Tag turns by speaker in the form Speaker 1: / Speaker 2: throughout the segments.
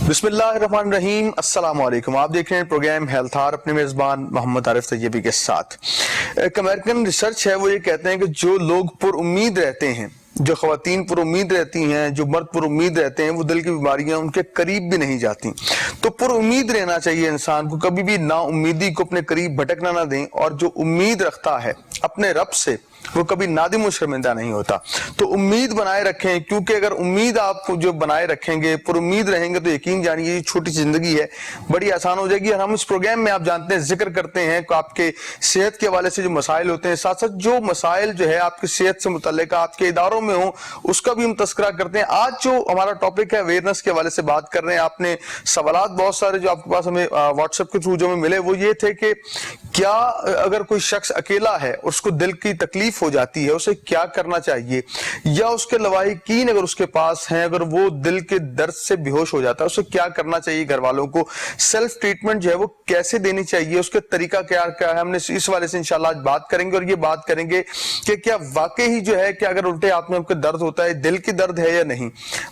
Speaker 1: بسم اللہ الرحمن الرحیم، السلام علیکم۔ آپ دیکھ رہے ہیں پروگرام ہیلتھ آر، اپنے میزبان محمد عارف طیبی کے ساتھ۔ ایک امریکن ریسرچ ہے، وہ یہ کہتے ہیں کہ جو لوگ پر امید رہتے ہیں، جو خواتین پر امید رہتی ہیں، جو مرد پر امید رہتے ہیں، وہ دل کی بیماریاں ان کے قریب بھی نہیں جاتی۔ تو پر امید رہنا چاہیے انسان کو، کبھی بھی نا امیدی کو اپنے قریب بھٹکنا نہ دیں، اور جو امید رکھتا ہے اپنے رب سے وہ کبھی نادم و شرمندہ نہیں ہوتا۔ تو امید بنائے رکھیں، کیونکہ اگر امید آپ جو بنائے رکھیں گے، پر امید رہیں گے، تو یقین جانیے یہ چھوٹی سی زندگی ہے بڑی آسان ہو جائے گی۔ اور ہم اس پروگرام میں آپ جانتے ہیں ذکر کرتے ہیں کہ آپ کے صحت کے حوالے سے جو مسائل ہوتے ہیں، ساتھ ساتھ جو مسائل جو ہے آپ کی صحت سے متعلق آپ کے اداروں میں ہوں، اس کا بھی ہم تذکرہ کرتے ہیں۔ آج جو ہمارا ٹاپک ہے اویئرنیس کے حوالے سے بات کر رہے ہیں۔ آپ نے سوالات بہت سارے جو آپ کے پاس ہمیں واٹس ایپ کے تھرو جو ہمیں ملے، وہ یہ تھے کہ کیا اگر کوئی شخص اکیلا ہے، اس کو دل کی تکلیف ہو جاتی ہے، اسے کیا کرنا چاہیے، یا اس کے لواحقین اگر اس کے پاس ہیں، اگر وہ دل کے درد سے بے ہوش ہو جاتا ہے، اسے کیا کرنا چاہیے، گھر والوں کو سیلف ٹریٹمنٹ جو ہے وہ کیسے دینی چاہیے، اس کے طریقہ کیا ہے۔ ہم نے اس والے سے انشاءاللہ آج بات کریں گے، اور یہ بات کریں گے کہ کیا واقعی جو ہے کہ اگر الٹے ہاتھ میں آپ کو درد ہوتا ہے، دل کی درد ہے یا نہیں،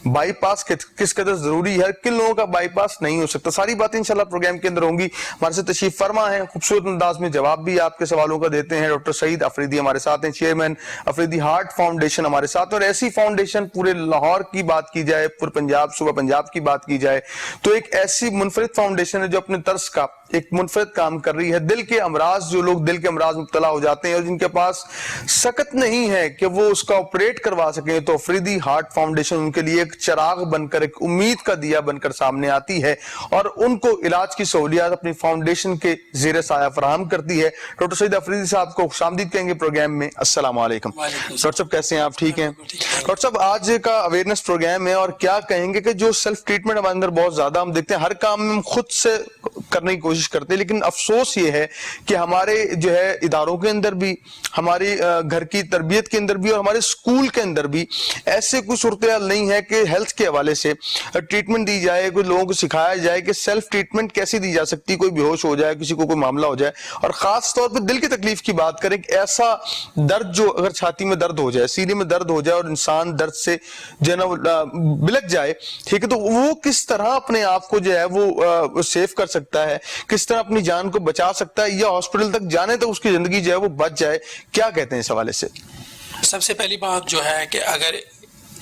Speaker 1: بائی پاس کس قدر ضروری ہے، کن لوگوں کا بائی پاس نہیں ہو سکتا، ساری باتیں انشاءاللہ پروگرام کے اندر ہوں گی۔ ہمارے سے تشریف فرما ہے، خوبصورت انداز میں جواب بھی آپ کے سوالوں کا دیتے ہیں، ڈاکٹر سعید افریدی ہمارے ساتھ ہیں، چیئرمین افریدی ہارٹ فاؤنڈیشن ہمارے ساتھ۔ اور ایسی فاؤنڈیشن پورے لاہور کی بات کی جائے، پورے پنجاب صوبہ پنجاب کی بات کی جائے، تو ایک ایسی منفرد فاؤنڈیشن ہے جو اپنے طرز کا ایک منفرد کام کر رہی ہے۔ دل کے امراض، جو لوگ دل کے امراض مبتلا ہو جاتے ہیں اور جن کے پاس سکت نہیں ہے کہ وہ اس کا آپریٹ کروا سکیں، تو افریدی ہارٹ فاؤنڈیشن ان کے لیے ایک چراغ بن کر، ایک امید کا دیا بن کر سامنے آتی ہے، اور ان کو علاج کی سہولیات اپنی فاؤنڈیشن کے زیر سایہ فراہم کرتی ہے۔ ڈاکٹر سعید افریدی صاحب کو خوش آمدید کہیں گے پروگرام میں۔ السلام علیکم ڈاکٹر صاحب، کیسے ہیں آپ؟ ٹھیک ہیں ڈاکٹر صاحب؟ آج کا اویئرنیس پروگرام ہے، اور کیا کہیں گے کہ جو سیلف ٹریٹمنٹ ہمارے اندر بہت زیادہ ہم دیکھتے ہیں، ہر کام میں ہم خود سے کرنے کی کوشش کرتے ہیں، لیکن افسوس یہ ہے کہ ہمارے جو ہے اداروں کے اندر بھی، ہماری گھر کی تربیت کے اندر بھی، اور ہمارے اسکول کے اندر بھی ایسے کوئی صورتحال نہیں ہے کہ ہیلتھ کے حوالے سے ٹریٹمنٹ دی جائے، کوئی لوگوں کو سکھایا جائے کہ سیلف ٹریٹمنٹ کیسی دی جا سکتی، کوئی بے ہوش ہو جائے، کسی کو کوئی معاملہ ہو جائے، اور خاص طور پہ دل کی تکلیف کی بات کریں کہ ایسا درد جو اگر چھاتی میں درد ہو جائے، سینے میں درد ہو جائے، اور انسان درد سے جو ہے نا بلک جائے، ٹھیک ہے، تو وہ کس طرح اپنے آپ کو جو ہے وہ سیف کر سکتا ہے، کس طرح اپنی جان کو بچا سکتا ہے، یا ہاسپٹل تک جانے تک اس کی زندگی جو ہے وہ بچ جائے، کیا کہتے ہیں اس حوالے سے؟
Speaker 2: سب سے پہلی بات جو ہے کہ اگر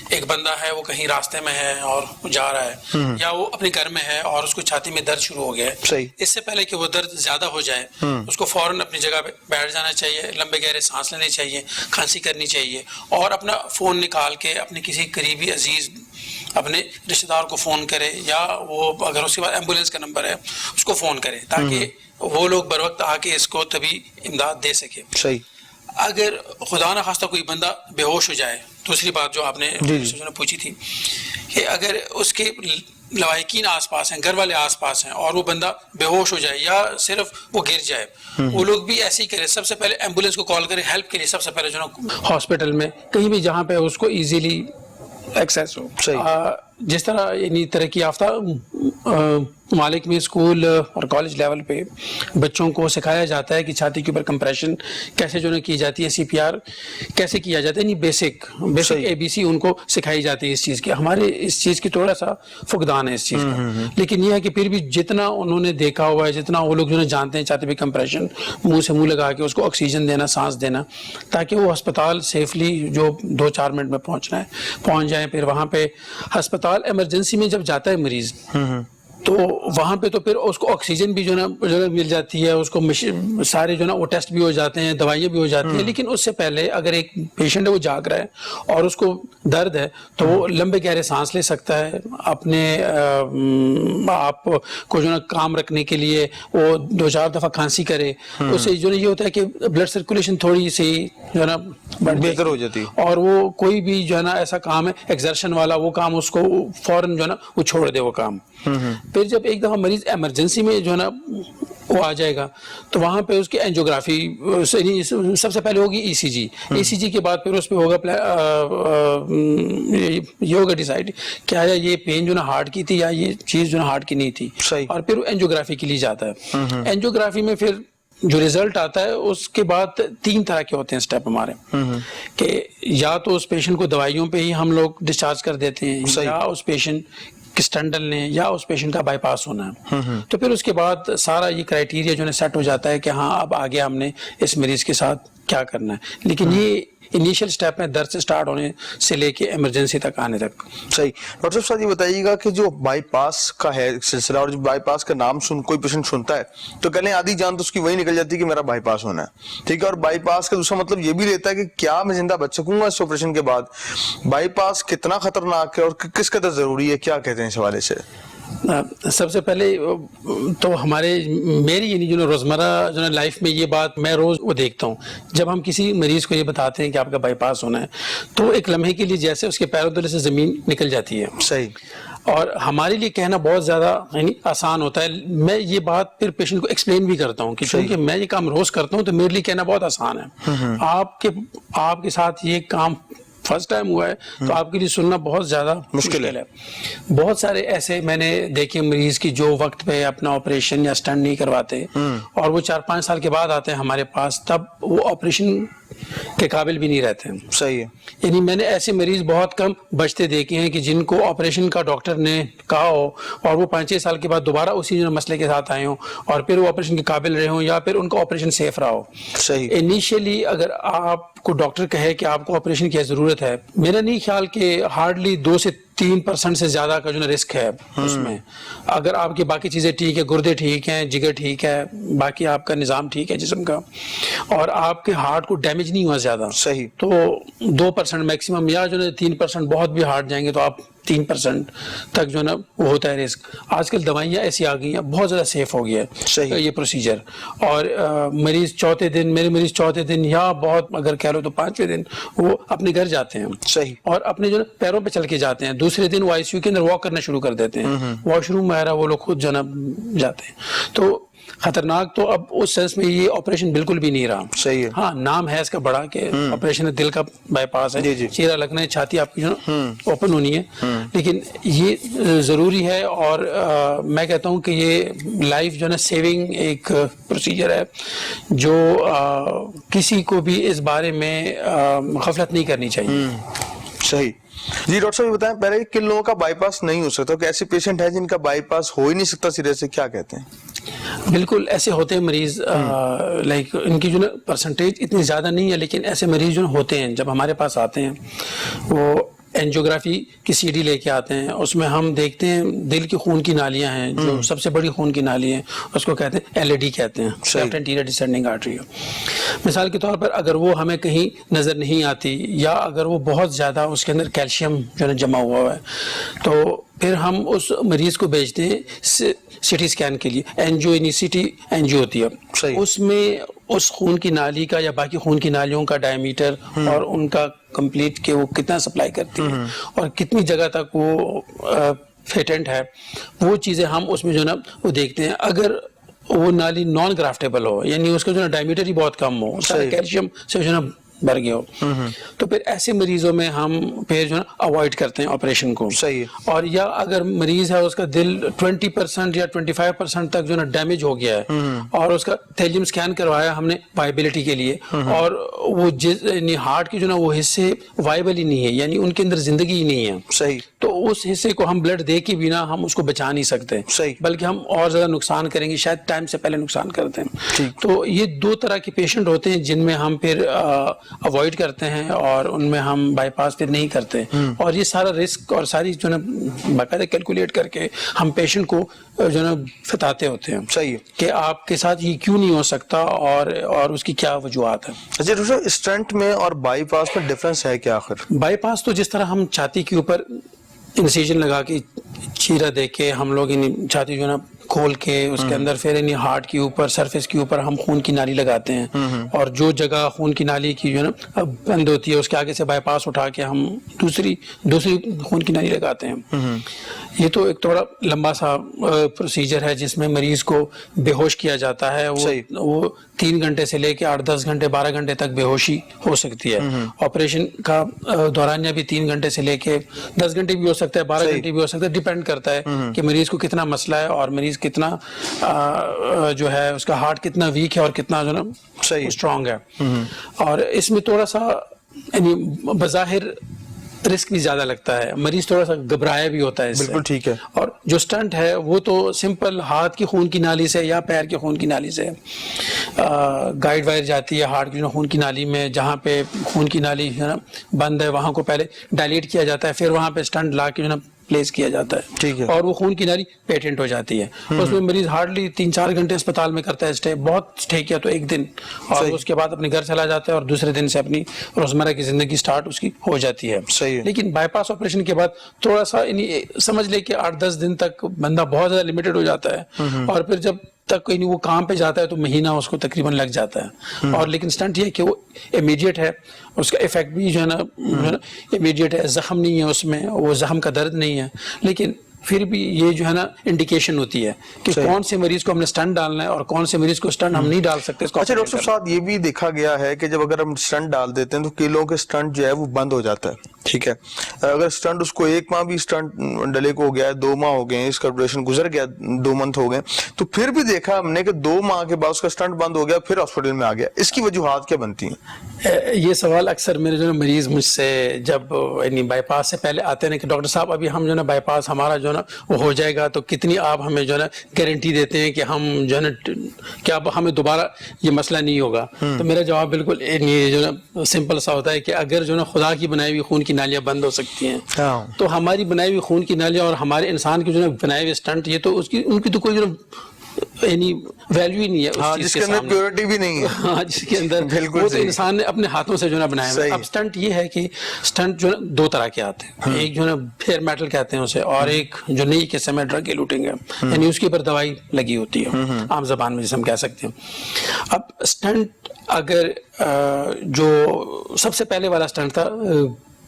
Speaker 2: ایک بندہ ہے، وہ کہیں راستے میں ہے اور جا رہا ہے، یا وہ اپنے گھر میں ہے اور اس کو چھاتی میں درد شروع ہو گیا ہے، اس سے پہلے کہ وہ درد زیادہ ہو جائے، اس کو فوراً اپنی جگہ پہ بیٹھ جانا چاہیے، لمبے گہرے سانس لینے چاہیے، کھانسی کرنی چاہیے، اور اپنا فون نکال کے اپنے کسی قریبی عزیز، اپنے رشتہ دار کو فون کرے، یا وہ اگر اس کے بعد ایمبولینس کا نمبر ہے اس کو فون کرے، تاکہ وہ لوگ بر وقت آ کے اس کو طبی امداد دے سکے۔
Speaker 1: صحیح۔
Speaker 2: اگر خدا نہ خواستہ کوئی بندہ بے ہوش ہو جائے، دوسری بات جو آپ نے پوچھی تھی کہ اگر اس کے لواحقین آس پاس ہیں، گھر والے آس پاس ہیں، اور وہ بندہ بے ہوش ہو جائے یا صرف وہ گر جائے، وہ لوگ بھی ایسے ہی کرے، سب سے پہلے ایمبولینس کو کال کرے، ہیلپ کے لیے سب سے پہلے جو نا ہاسپٹل میں کہیں بھی جہاں پہ اس کو ایزیلی ایکسیس ہو۔ جس طرح یعنی ترقی یافتہ ممالک میں اسکول اور کالج لیول پہ بچوں کو سکھایا جاتا ہے کہ چھاتی کے اوپر کمپریشن کیسے جو کی جاتی ہے، سی پی آر کیسے کیا جاتا ہے، یعنی بیسک اے بی سی ان کو سکھائی جاتی ہے اس چیز کی۔ ہمارے اس چیز کی تھوڑا سا فقدان ہے اس چیز کا، لیکن یہ ہے کہ پھر بھی جتنا انہوں نے دیکھا ہوا ہے، جتنا وہ لوگ جو جانتے ہیں، چھاتی پہ کمپریشن منہ سے منہ لگا کے اس کو آکسیجن دینا، سانس دینا، تاکہ وہ ہسپتال سیفلی جو 2-4 منٹ میں پہنچنا ہے پہنچ جائیں۔ پھر وہاں پہ ہسپتال ایمرجنسی میں جب جاتا ہے مریض، تو وہاں پہ تو پھر اس کو آکسیجن بھی جو نا مل جاتی ہے، اس کو سارے جو نا وہ ٹیسٹ بھی ہو جاتے ہیں، دوائیاں بھی ہو جاتی ہیں، لیکن اس سے پہلے اگر ایک پیشنٹ ہے وہ جاگ رہا ہے اور اس کو درد ہے، تو وہ لمبے گہرے سانس لے سکتا ہے، اپنے آپ کو جو نا کام رکھنے کے لیے وہ 2-4 دفعہ کھانسی کرے، اس سے جو نا یہ ہوتا ہے کہ بلڈ سرکولیشن تھوڑی سی جو نا
Speaker 1: بہتر ہو جاتی، اور
Speaker 2: وہ کوئی بھی جو ہے نا ایسا کام ہے ایکزرشن والا، وہ کام اس کو فوراً جو ہے نا وہ چھوڑ دے وہ کام۔ پھر جب ایک دفعہ مریض ایمرجنسی میں جو ہے نا وہ آ جائے گا، تو وہاں پہ اس کی اینجیوگرافی سب سے پہلے ہوگی ای سی جی، ای سی جی کے بعد پھر اس پہ ہوگا یہ ہوگا ڈیسائیڈ کیا ہے یہ پین جو نا ہارٹ کی تھی یا یہ چیز جو نا ہارٹ کی نہیں تھی، اور پھر اینجیوگرافی کے لیے جاتا ہے۔ اینجیوگرافی میں پھر جو ریزلٹ آتا ہے اس کے بعد 3 طرح کے ہوتے ہیں سٹیپ ہمارے، کہ یا تو اس پیشنٹ کو دوائیوں پہ ہی ہم لوگ ڈسچارج کر دیتے ہیں، یا اس پیشنٹ کہ اسٹنٹ ڈلنے یا اس پیشنٹ کا بائی پاس ہونا ہے. تو پھر اس کے بعد سارا یہ کرائیٹیریا جو ہے سیٹ ہو جاتا ہے کہ ہاں اب آگے ہم نے اس مریض کے ساتھ کیا کرنا ہے. لیکن یہ انیشیل سٹیپ میں درد سے سٹارٹ ہونے سے لے کے ایمرجنسی تک آنے تک.
Speaker 1: صحیح. ڈاکٹر صاحب یہ بتائیے گا کہ جو بائی پاس کا ہے سلسلہ, اور جو بائی پاس کا نام کوئی پیشنٹ سنتا ہے تو کہنے آدھی جان تو اس کی وہی نکل جاتی ہے کہ میرا بائی پاس ہونا ہے, ٹھیک ہے, اور بائی پاس کا دوسرا مطلب یہ بھی لیتا ہے کہ کیا میں زندہ بچ سکوں گا اس آپریشن کے بعد, بائی پاس کتنا خطرناک ہے اور کس قدر ضروری ہے, کیا کہتے ہیں اس حوالے سے؟
Speaker 2: سب سے پہلے تو میری یعنی جو روزمرہ جو لائف میں یہ بات میں روز وہ دیکھتا ہوں, جب ہم کسی مریض کو یہ بتاتے ہیں کہ آپ کا بائی پاس ہونا ہے تو ایک لمحے کے لیے جیسے اس کے پیروں تلے سے زمین نکل جاتی ہے.
Speaker 1: صحیح.
Speaker 2: اور ہمارے لیے کہنا بہت زیادہ یعنی آسان ہوتا ہے. میں یہ بات پھر پیشنٹ کو ایکسپلین بھی کرتا ہوں کہ چونکہ میں یہ کام روز کرتا ہوں تو میرے لیے کہنا بہت آسان ہے. آپ کے ساتھ یہ کام فرسٹ ٹائم ہوا ہے تو آپ کے لیے سننا بہت زیادہ مشکل ہے. بہت سارے ایسے میں نے دیکھے مریض کی جو وقت پہ اپنا آپریشن یا اسٹنٹ نہیں کرواتے اور وہ 4-5 سال کے بعد آتے ہیں ہمارے پاس, تب وہ آپریشن کے قابل بھی نہیں رہتے ہیں.
Speaker 1: صحیح ہے.
Speaker 2: یعنی میں نے ایسے مریض بہت کم بچتے دیکھے ہیں کہ جن کو آپریشن کا ڈاکٹر نے کہا ہو اور وہ 5-6 سال کے بعد دوبارہ اسی مسئلے کے ساتھ آئے ہوں اور پھر وہ آپریشن کے قابل رہے ہوں یا پھر ان کا آپریشن سیف رہا ہو.
Speaker 1: صحیح.
Speaker 2: انیشیلی اگر آپ کو ڈاکٹر کہے کہ آپ کو آپریشن کی ضرورت ہے, میرا نہیں خیال کہ ہارڈلی 2 سے 3% سے زیادہ کا جو رسک ہے اس میں. اگر آپ کی باقی چیزیں ٹھیک ہے, گردے ٹھیک ہیں, جگر ٹھیک ہے, باقی آپ کا نظام ٹھیک ہے جسم کا, اور آپ کے ہارٹ کو ڈیمیج نہیں ہوا زیادہ,
Speaker 1: صحیح,
Speaker 2: تو 2% میکسیمم یا 3% بہت بھی ہارٹ جائیں گے تو آپ 3% تک وہ ہوتا ہے رسک. آج کل دوائیاں ایسی آ گئی ہیں, بہت زیادہ سیف ہو گیا ہے یہ پروسیجر. اور مریض میرے مریض چوتھے دن یا بہت اگر کہہ لو تو 5ویں دن وہ اپنے گھر جاتے ہیں.
Speaker 1: صحیح.
Speaker 2: اور اپنے پیروں پہ چل کے جاتے ہیں. دوسرے دن وہ ICU کے اندر واک کرنا شروع کر دیتے ہیں, واش روم وغیرہ وہ لوگ خود جاتے ہیں. تو خطرناک تو اب اس سینس میں یہ آپریشن بالکل بھی نہیں رہا.
Speaker 1: صحیح ہے.
Speaker 2: ہاں نام ہے اس کا بڑا کہ آپریشن دل کا بائی پاس ہے, چہرہ لگنا ہے, چھاتی آپ کی اوپن ہونی ہے, لیکن یہ ضروری ہے. اور میں کہتا ہوں کہ یہ لائف سیونگ ایک پروسیجر ہے جو کسی کو بھی اس بارے میں غفلت نہیں کرنی چاہیے.
Speaker 1: صحیح. جی ڈاکٹر صاحب یہ بتائیں پہلے کن لوگوں کا بائی پاس نہیں ہو سکتا, کہ ایسے پیشنٹ ہیں جن کا بائی پاس ہو ہی نہیں سکتا سرے سے, کیا کہتے ہیں؟
Speaker 2: بالکل ایسے ہوتے ہیں مریض, لائک ان کی پرسنٹیج اتنی زیادہ نہیں ہے, لیکن ایسے مریض ہوتے ہیں جب ہمارے پاس آتے ہیں. وہ اینجیوگرافی کی CD لے کے آتے ہیں, اس میں ہم دیکھتے ہیں دل کی خون کی نالیاں ہیں, جو سب سے بڑی خون کی نالی ہے اس کو کہتے ہیں LAD کہتے ہیں, لیفٹ اینٹیریئر ڈسینڈنگ آرٹری. مثال کے طور پر اگر وہ ہمیں کہیں نظر نہیں آتی یا اگر وہ بہت زیادہ اس کے اندر کیلشیم جمع ہوا ہے تو پھر ہم اس مریض کو بھیجتے ہیں CT اسکین کے لیے. CT اینجیو ہوتی ہے, اس میں اس خون کی نالی کا یا باقی خون کی نالیوں کا ڈائمیٹر اور ان کا کمپلیٹ کہ وہ کتنا سپلائی کرتی ہے اور کتنی جگہ تک وہ فیٹنٹ ہے, وہ چیزیں ہم اس میں وہ دیکھتے ہیں. اگر وہ نالی نان گرافٹیبل ہو, یعنی اس کا ڈائمیٹر ہی بہت کم ہو, سارا کیلشیم سے بھر گیا ہو, تو پھر ایسے مریضوں میں ہم پھر اوائڈ کرتے ہیں آپریشن کو.
Speaker 1: صحیح.
Speaker 2: اور یا اگر مریض ہے اس کا دل 20% یا 25% تک ڈیمیج ہو گیا ہے اور اس کا تھیلیم اسکین کروایا ہم نے وائبلٹی کے لیے, اور وہ یعنی ہارٹ کی وہ حصے وائبل ہی نہیں ہے, یعنی ان کے اندر زندگی ہی نہیں ہے.
Speaker 1: صحیح.
Speaker 2: تو اس حصے کو ہم بلڈ دے کے بنا ہم اس کو بچا نہیں سکتے, بلکہ ہم اور زیادہ نقصان کریں گے, شاید ٹائم سے پہلے نقصان کرتے ہیں. تو یہ 2 طرح کے پیشنٹ ہوتے ہیں جن میں ہم پھر اوائڈ کرتے ہیں اور ان میں ہم بائی پاس پھر نہیں کرتے, اور یہ سارا رسک اور ساری باقاعدہ کیلکولیٹ کر کے ہم پیشنٹ کو بتاتے ہوتے ہیں.
Speaker 1: صحیح.
Speaker 2: کہ آپ کے ساتھ یہ کیوں نہیں ہو سکتا اور اس کی کیا وجوہات ہیں.
Speaker 1: اچھا ڈاکٹر, اسٹنٹ میں اور بائی پاس میں ڈفرینس ہے کیا آخر؟
Speaker 2: بائی پاس تو جس طرح ہم چھاتی کے اوپر انسیجن لگا کے چیرہ دے کے ہم لوگ چھاتی کھول کے اس کے اندر پھر ہارٹ کے اوپر سرفیس کے اوپر ہم خون کی نالی لگاتے ہیں, اور جو جگہ خون کی نالی کی بند ہوتی ہے اس کے آگے سے بائی پاس اٹھا کے ہم دوسری خون کی نالی لگاتے ہیں. یہ تو ایک تھوڑا لمبا سا پروسیجر ہے جس میں مریض کو بے ہوش کیا جاتا ہے. وہ 3 گھنٹے سے لے کے 8-10 گھنٹے 12 گھنٹے تک بے ہوشی ہو سکتی ہے. آپریشن کا دورانیہ بھی 3 گھنٹے سے لے کے 10 گھنٹے بھی ہو سکتا ہے, 12 گھنٹے بھی ہو سکتا ہے, ڈیپینڈ کرتا ہے کہ مریض کو کتنا مسئلہ ہے اور مریض کتنا ہے اس کا ہارٹ کتنا ویک ہے اور کتنا اسٹرانگ ہے. اور اس میں تھوڑا سا یعنی بظاہر رسک بھی زیادہ لگتا ہے, مریض تھوڑا سا گھبرایا بھی ہوتا ہے اس سے.
Speaker 1: بالکل ٹھیک ہے.
Speaker 2: اور جو اسٹنٹ ہے وہ تو سمپل ہاتھ کی خون کی نالی سے یا پیر کے خون کی نالی سے گائیڈ وائر جاتی ہے ہارٹ کی خون کی نالی میں, جہاں پہ خون کی نالی جو ہے نا بند ہے وہاں کو پہلے ڈائلیٹ کیا جاتا ہے, پھر وہاں پہ اسٹنٹ لا کے جو ہے نا پلیس کیا جاتا ہے.
Speaker 1: ٹھیک ہے.
Speaker 2: اور وہ خون کی نالی پیٹنٹ ہو جاتی ہے. اس میں مریض ہارڈلی 3-4 گھنٹے اسپتال میں کرتا ہے اسٹے, بہت اسٹے کیا تو ایک دن, اور اس کے بعد اپنے گھر چلا جاتا ہے اور دوسرے دن سے اپنی روزمرہ کی زندگی سٹارٹ اس کی ہو جاتی ہے.
Speaker 1: صحیح ہے.
Speaker 2: لیکن بائی پاس آپریشن کے بعد تھوڑا سا سمجھ لے کہ 8-10 دن تک بندہ بہت زیادہ لمیٹڈ ہو جاتا ہے, اور پھر جب تک کوئی نہیں وہ کام پہ جاتا ہے تو مہینہ اس کو تقریباً لگ جاتا ہے. اور لیکن اسٹنٹ یہ ہے کہ وہ امیڈیٹ ہے, اس کا افیکٹ بھی جو ہے نا امیڈیٹ ہے, زخم نہیں ہے اس میں, وہ زخم کا درد نہیں ہے, لیکن پھر بھی یہ جو ہے نا انڈیکیشن ہوتی ہے کہ کون سے مریض کو ہم نے اسٹنٹ ڈالنا ہے اور کون سے مریض کو اسٹنٹ ہم نہیں ڈال سکتے.
Speaker 1: اچھا ڈاکٹر صاحب, یہ بھی دیکھا گیا ہے کہ جب اگر ہم اسٹنٹ ڈال دیتے ہیں تو کئی لوگوں کے اسٹنٹ جو ہے وہ بند ہو جاتا ہے. ٹھیک ہے, اگر اسٹنٹ اس کو 1 ماہ بھی اسٹنٹ ڈلے کو ہو گیا ہے, 2 ماہ ہو گئے ہیں, اس کا ڈیوریشن گزر گیا 2 منتھ ہو گئے, تو پھر بھی دیکھا ہم نے کہ 2 ماہ کے بعد اس کا اسٹنٹ بند ہو گیا, پھر ہاسپٹل میں آ گیا, اس کی وجوہات کیا بنتی ہیں؟
Speaker 2: یہ سوال اکثر میرے جو ہے مریض مجھ سے جب یعنی بائی پاس سے پہلے آتے ہیں کہ ڈاکٹر صاحب ابھی ہم جو ہے نا بائی پاس ہمارا جو ہے نا وہ ہو جائے گا, تو کتنی آپ ہمیں جو ہے نا گارنٹی دیتے ہیں کہ ہم جو ہے نا کیا ہمیں دوبارہ یہ مسئلہ نہیں ہوگا. تو میرا جواب بالکل جو ہے نا سمپل سا ہوتا ہے کہ اگر جو ہے نا خدا کی بنائی ہوئی خون کی نالیاں بند ہو سکتی ہیں, تو ہماری بنائی ہوئی خون کی نالیاں اور ہمارے انسان کی جو ہے نا بنائے ہوئے اسٹنٹ, یہ تو ان کی تو کوئی جو یعنی ویلیو ہی نہیں ہے اس چیز کے سامنے,
Speaker 1: پیورٹی بھی نہیں ہے.
Speaker 2: ہاں, جس کے اندر وہ تو انسان نے اپنے ہاتھوں سے جو ہے نا بنایا ہے. اب اسٹنٹ یہ ہے کہ اسٹنٹ جو ہے 2 طرح کے آتے ہیں, ایک جو ہے نا فیئر میٹل کہتے ہیں اسے, اور ایک جو نئی قسم ہے ڈرگ ایلوٹنگ ہے, یعنی اس کے اوپر دوائی لگی ہوتی ہے عام زبان میں جسے ہم کہہ سکتے ہیں. اب اسٹنٹ اگر جو سب سے پہلے والا اسٹنٹ تھا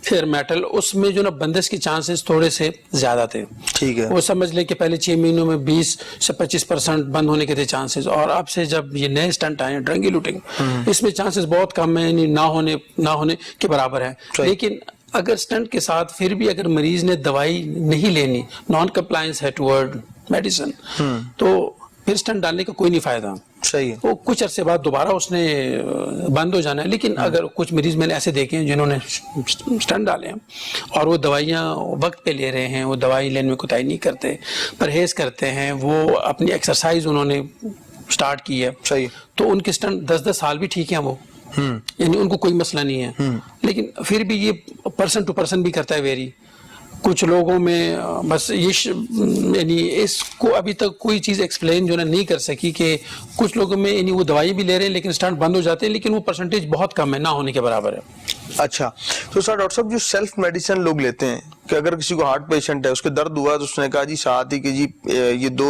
Speaker 2: فیئر میٹل, اس میں جو نا بندش کے چانسز تھوڑے سے زیادہ تھے.
Speaker 1: ٹھیک ہے.
Speaker 2: وہ سمجھ لے کہ پہلے 6 مہینوں میں 20 سے 25% بند ہونے کے تھے چانسز, اور اب سے جب یہ نئے اسٹنٹ آئے ہیں ڈرگ ایلوٹنگ, اس میں چانسز بہت کم ہیں, یعنی نہ ہونے کے برابر ہے. لیکن اگر اسٹنٹ کے ساتھ پھر بھی اگر مریض نے دوائی نہیں لینی, نان کمپلائنس ہے ٹورڈ میڈیسن, تو پھر اسٹنٹ ڈالنے کا کوئی نہیں فائدہ.
Speaker 1: صحیح ہے.
Speaker 2: وہ کچھ عرصے بعد دوبارہ اس نے بند ہو جانا ہے. لیکن اگر کچھ مریض میں نے ایسے دیکھے ہیں جنہوں نے اسٹنٹ ڈالے ہیں اور وہ دوائیاں وقت پہ لے رہے ہیں, وہ دوائی لینے میں کوتاہی نہیں کرتے, پرہیز کرتے ہیں, وہ اپنی ایکسرسائز انہوں نے سٹارٹ کی ہے,
Speaker 1: صحیح,
Speaker 2: تو ان کے اسٹنٹ 10 سال بھی ٹھیک ہیں, وہ یعنی ان کو کوئی مسئلہ نہیں ہے. لیکن پھر بھی یہ پرسن ٹو پرسن بھی کرتا ہے ویری. کچھ لوگوں میں بس یہ یعنی اس کو ابھی تک کوئی چیز ایکسپلین جو ہے نہیں کر سکی کہ کچھ لوگوں میں یعنی وہ دوائی بھی لے رہے ہیں لیکن اسٹنٹ بند ہو جاتے ہیں, لیکن وہ پرسنٹیج بہت کم ہے, نہ ہونے کے برابر ہے.
Speaker 1: اچھا, تو سر ڈاکٹر صاحب جو سیلف میڈیسن لوگ لیتے ہیں کہ اگر کسی کو ہارٹ پیشنٹ ہے, اس کے درد ہوا تو اس نے کہا جی ساتھ ہی کہ جی یہ 2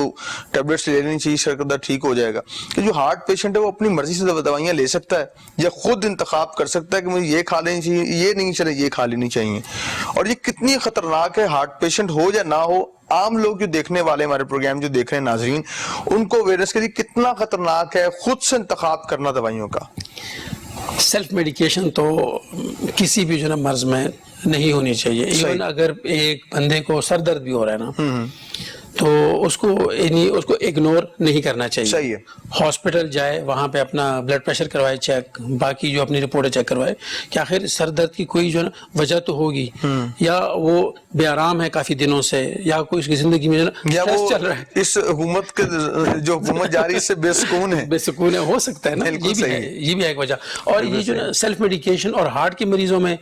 Speaker 1: ٹیبلٹس لے لینی چاہیے, سر کا درد ٹھیک ہو جائے گا, کہ جو ہارٹ پیشنٹ ہے وہ اپنی مرضی سے دوائیاں لے سکتا ہے یا خود انتخاب کر سکتا ہے کہ مجھے یہ کھا لینی چاہیے, یہ نہیں چلے یہ کھا لینی چاہیے, اور یہ کتنی خطرناک ہے ہارٹ پیشنٹ ہو یا نہ ہو؟ عام لوگ جو دیکھنے والے ہمارے پروگرام جو دیکھ رہے ہیں ناظرین, ان کو اویئرنیس کے لیے کتنا خطرناک ہے خود سے انتخاب کرنا دوائیوں کا؟
Speaker 2: سیلف میڈیکیشن تو کسی بھی جو نا مرض میں نہیں ہونی چاہیے. ایون اگر ایک بندے کو سر درد بھی ہو رہا ہے نا, تو اس کو اگنور نہیں کرنا چاہیے.
Speaker 1: صحیح ہے.
Speaker 2: ہاسپٹل جائے, وہاں پہ اپنا بلڈ پریشر کروائے چیک, باقی جو اپنی رپورٹیں چیک کروائے کہ آخر سر درد کی کوئی جو ہے نا وجہ تو ہوگی, یا وہ بے آرام ہے کافی دنوں سے, یا کوئی اس کی زندگی میں جو ہے نا چل رہا ہے,
Speaker 1: اس حکومت کے جو حکومت جاری اس سے بے سکون ہے.
Speaker 2: بے سکون ہے, ہو سکتا ہے نا, یہ بھی ہے ایک وجہ. اور یہ جو نا سیلف میڈیکیشن اور ہارٹ کے مریضوں میں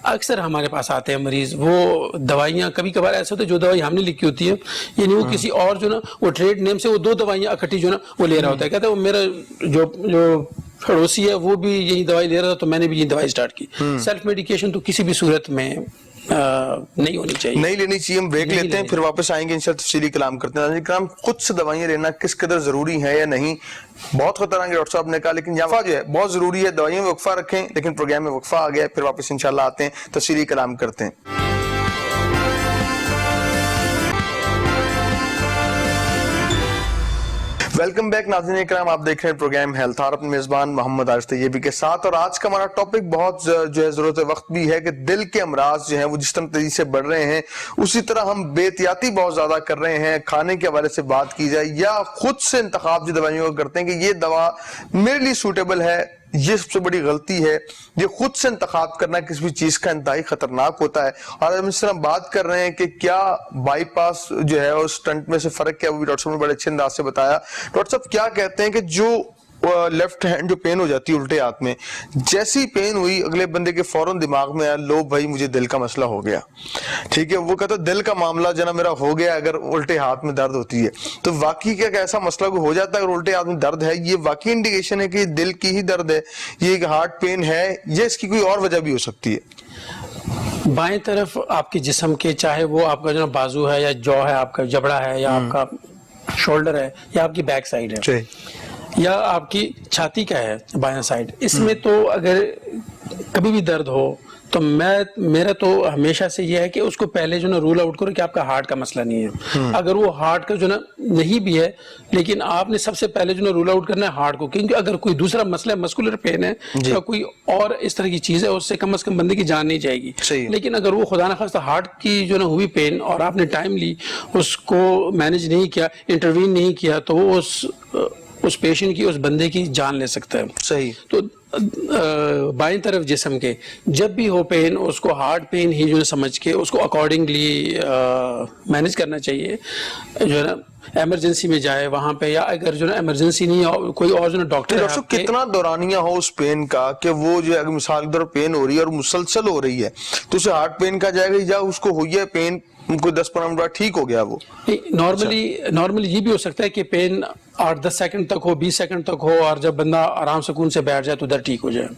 Speaker 2: اکثر ہمارے پاس آتے ہیں مریض, وہ دوائیاں کبھی کبھار ایسے ہوتے ہیں جو دوائی ہم نے لکھی ہوتی ہے, یعنی وہ کسی اور جو نا وہ ٹریڈ نیم سے وہ 2 دوائیاں اکٹھی جو نا وہ لے رہا ہوتا ہے. کہتا ہے وہ میرا جو پڑوسی ہے وہ بھی یہی دوائی لے رہا تھا تو میں نے بھی یہی دوائی سٹارٹ کی. سیلف میڈیکیشن تو کسی بھی صورت میں نہیں ہونی چاہیے,
Speaker 1: نہیں لینی چاہیے. ہم بریک لیتے ہیں, پھر واپس آئیں گے انشاءاللہ تفصیلی کلام کرتے ہیں. کرام خود سے دوائیاں لینا کس قدر ضروری ہے یا نہیں, بہت خطرہ ہے ڈاکٹر صاحب نے کہا, لیکن یہاں جو ہے بہت ضروری ہے. دوائیوں میں وقفہ رکھیں, لیکن پروگرام میں وقفہ آ گیا, پھر واپس انشاءاللہ آتے ہیں, تفصیلی کلام کرتے ہیں. ویلکم بیک ناظرین اکرام, آپ دیکھ رہے ہیں پروگرام ہیلتھ اور اپنے میزبان محمد عارف طیبی کے ساتھ. اور آج کا ہمارا ٹاپک بہت جو ہے ضرورت وقت بھی ہے کہ دل کے امراض جو ہیں وہ جس طرح تیزی سے بڑھ رہے ہیں, اسی طرح ہم بے احتیاطی بہت زیادہ کر رہے ہیں. کھانے کے حوالے سے بات کی جائے یا خود سے انتخاب جو دوائیوں کا کرتے ہیں کہ یہ دوا میرے لیے سوٹیبل ہے, یہ سب سے بڑی غلطی ہے. یہ خود سے انتخاب کرنا کسی بھی چیز کا انتہائی خطرناک ہوتا ہے. اور ہم اس طرح بات کر رہے ہیں کہ کیا بائی پاس جو ہے اور اسٹنٹ میں سے فرق کیا, وہ بھی ڈاکٹر صاحب نے بڑے اچھے انداز سے بتایا. ڈاکٹر صاحب کیا کہتے ہیں کہ جو لیفٹ ہینڈ جو پین ہو جاتی ہے الٹے ہاتھ میں, جیسی پین ہوئی اگلے بندے کے فوراً دماغ میں آیا لو بھائی مجھے دل کا مسئلہ ہو گیا, ٹھیک ہے, وہ کہتا ہے دل کا معاملہ جناب میرا ہو گیا اگر الٹے ہاتھ میں درد ہوتی ہے. تو واقعی کیا ایسا مسئلہ کوئی ہو جاتا ہے اگر الٹے ہاتھ میں درد ہے, یہ واقعی انڈیکیشن ہے کہ دل کی ہی درد ہے, یہ ایک ہارٹ پین ہے, یا اس کی کوئی اور وجہ بھی ہو سکتی ہے؟
Speaker 2: بائیں طرف آپ کے جسم کے, چاہے وہ آپ کا جو بازو ہے یا جو ہے آپ کا جبڑا ہے یا آپ کا شولڈر ہے یا آپ کی بیک سائڈ ہے یا آپ کی چھاتی کا ہے بائیں سائڈ, اس میں تو اگر کبھی بھی درد ہو تو میرا تو ہمیشہ سے یہ ہے کہ اس کو پہلے جو نا رول آؤٹ کرو کہ آپ کا ہارٹ کا مسئلہ نہیں ہے. اگر وہ ہارٹ کا جو نا نہیں بھی ہے, لیکن آپ نے سب سے پہلے جو نا رول آؤٹ کرنا ہے ہارٹ کو, کیونکہ اگر کوئی دوسرا مسئلہ مسکولر پین ہے یا کوئی اور اس طرح کی چیز ہے, اس سے کم از کم بندے کی جان نہیں جائے گی. لیکن اگر وہ خدا نخواستہ ہارٹ کی جو نا ہوئی پین اور آپ نے ٹائم لی, اس کو مینج نہیں کیا, انٹروین نہیں کیا, تو وہ اس پیشنٹ کی, اس بندے کی جان لے سکتا ہے.
Speaker 1: صحیح. تو
Speaker 2: بائیں طرف جسم کے جب بھی ہو پین, اس کو ہارٹ پین ہی جو ہے سمجھ کے اس کو اکارڈنگلی مینج کرنا چاہیے. جو ہے نا ایمرجنسی میں جائے وہاں پہ, یا اگر جو ہے ایمرجنسی نہیں ہے کوئی اور جو ہے ڈاکٹر ہے.
Speaker 1: کتنا دورانیہ ہو اس پین کا کہ وہ جو ہے اگر مثال کی طرف پین ہو رہی ہے اور مسلسل ہو رہی ہے تو اسے ہارٹ پین کا جائے گا, یا اس کو ہوئی ہے پین کوئی 10-15 منٹ بعد ٹھیک ہو گیا وہ؟
Speaker 2: نارملی یہ بھی ہو سکتا ہے کہ پین 8-10 سیکنڈ تک ہو, 20 سیکنڈ تک ہو, اور جب بندہ آرام سکون سے بیٹھ جائے تو ادھر ٹھیک ہو جائے.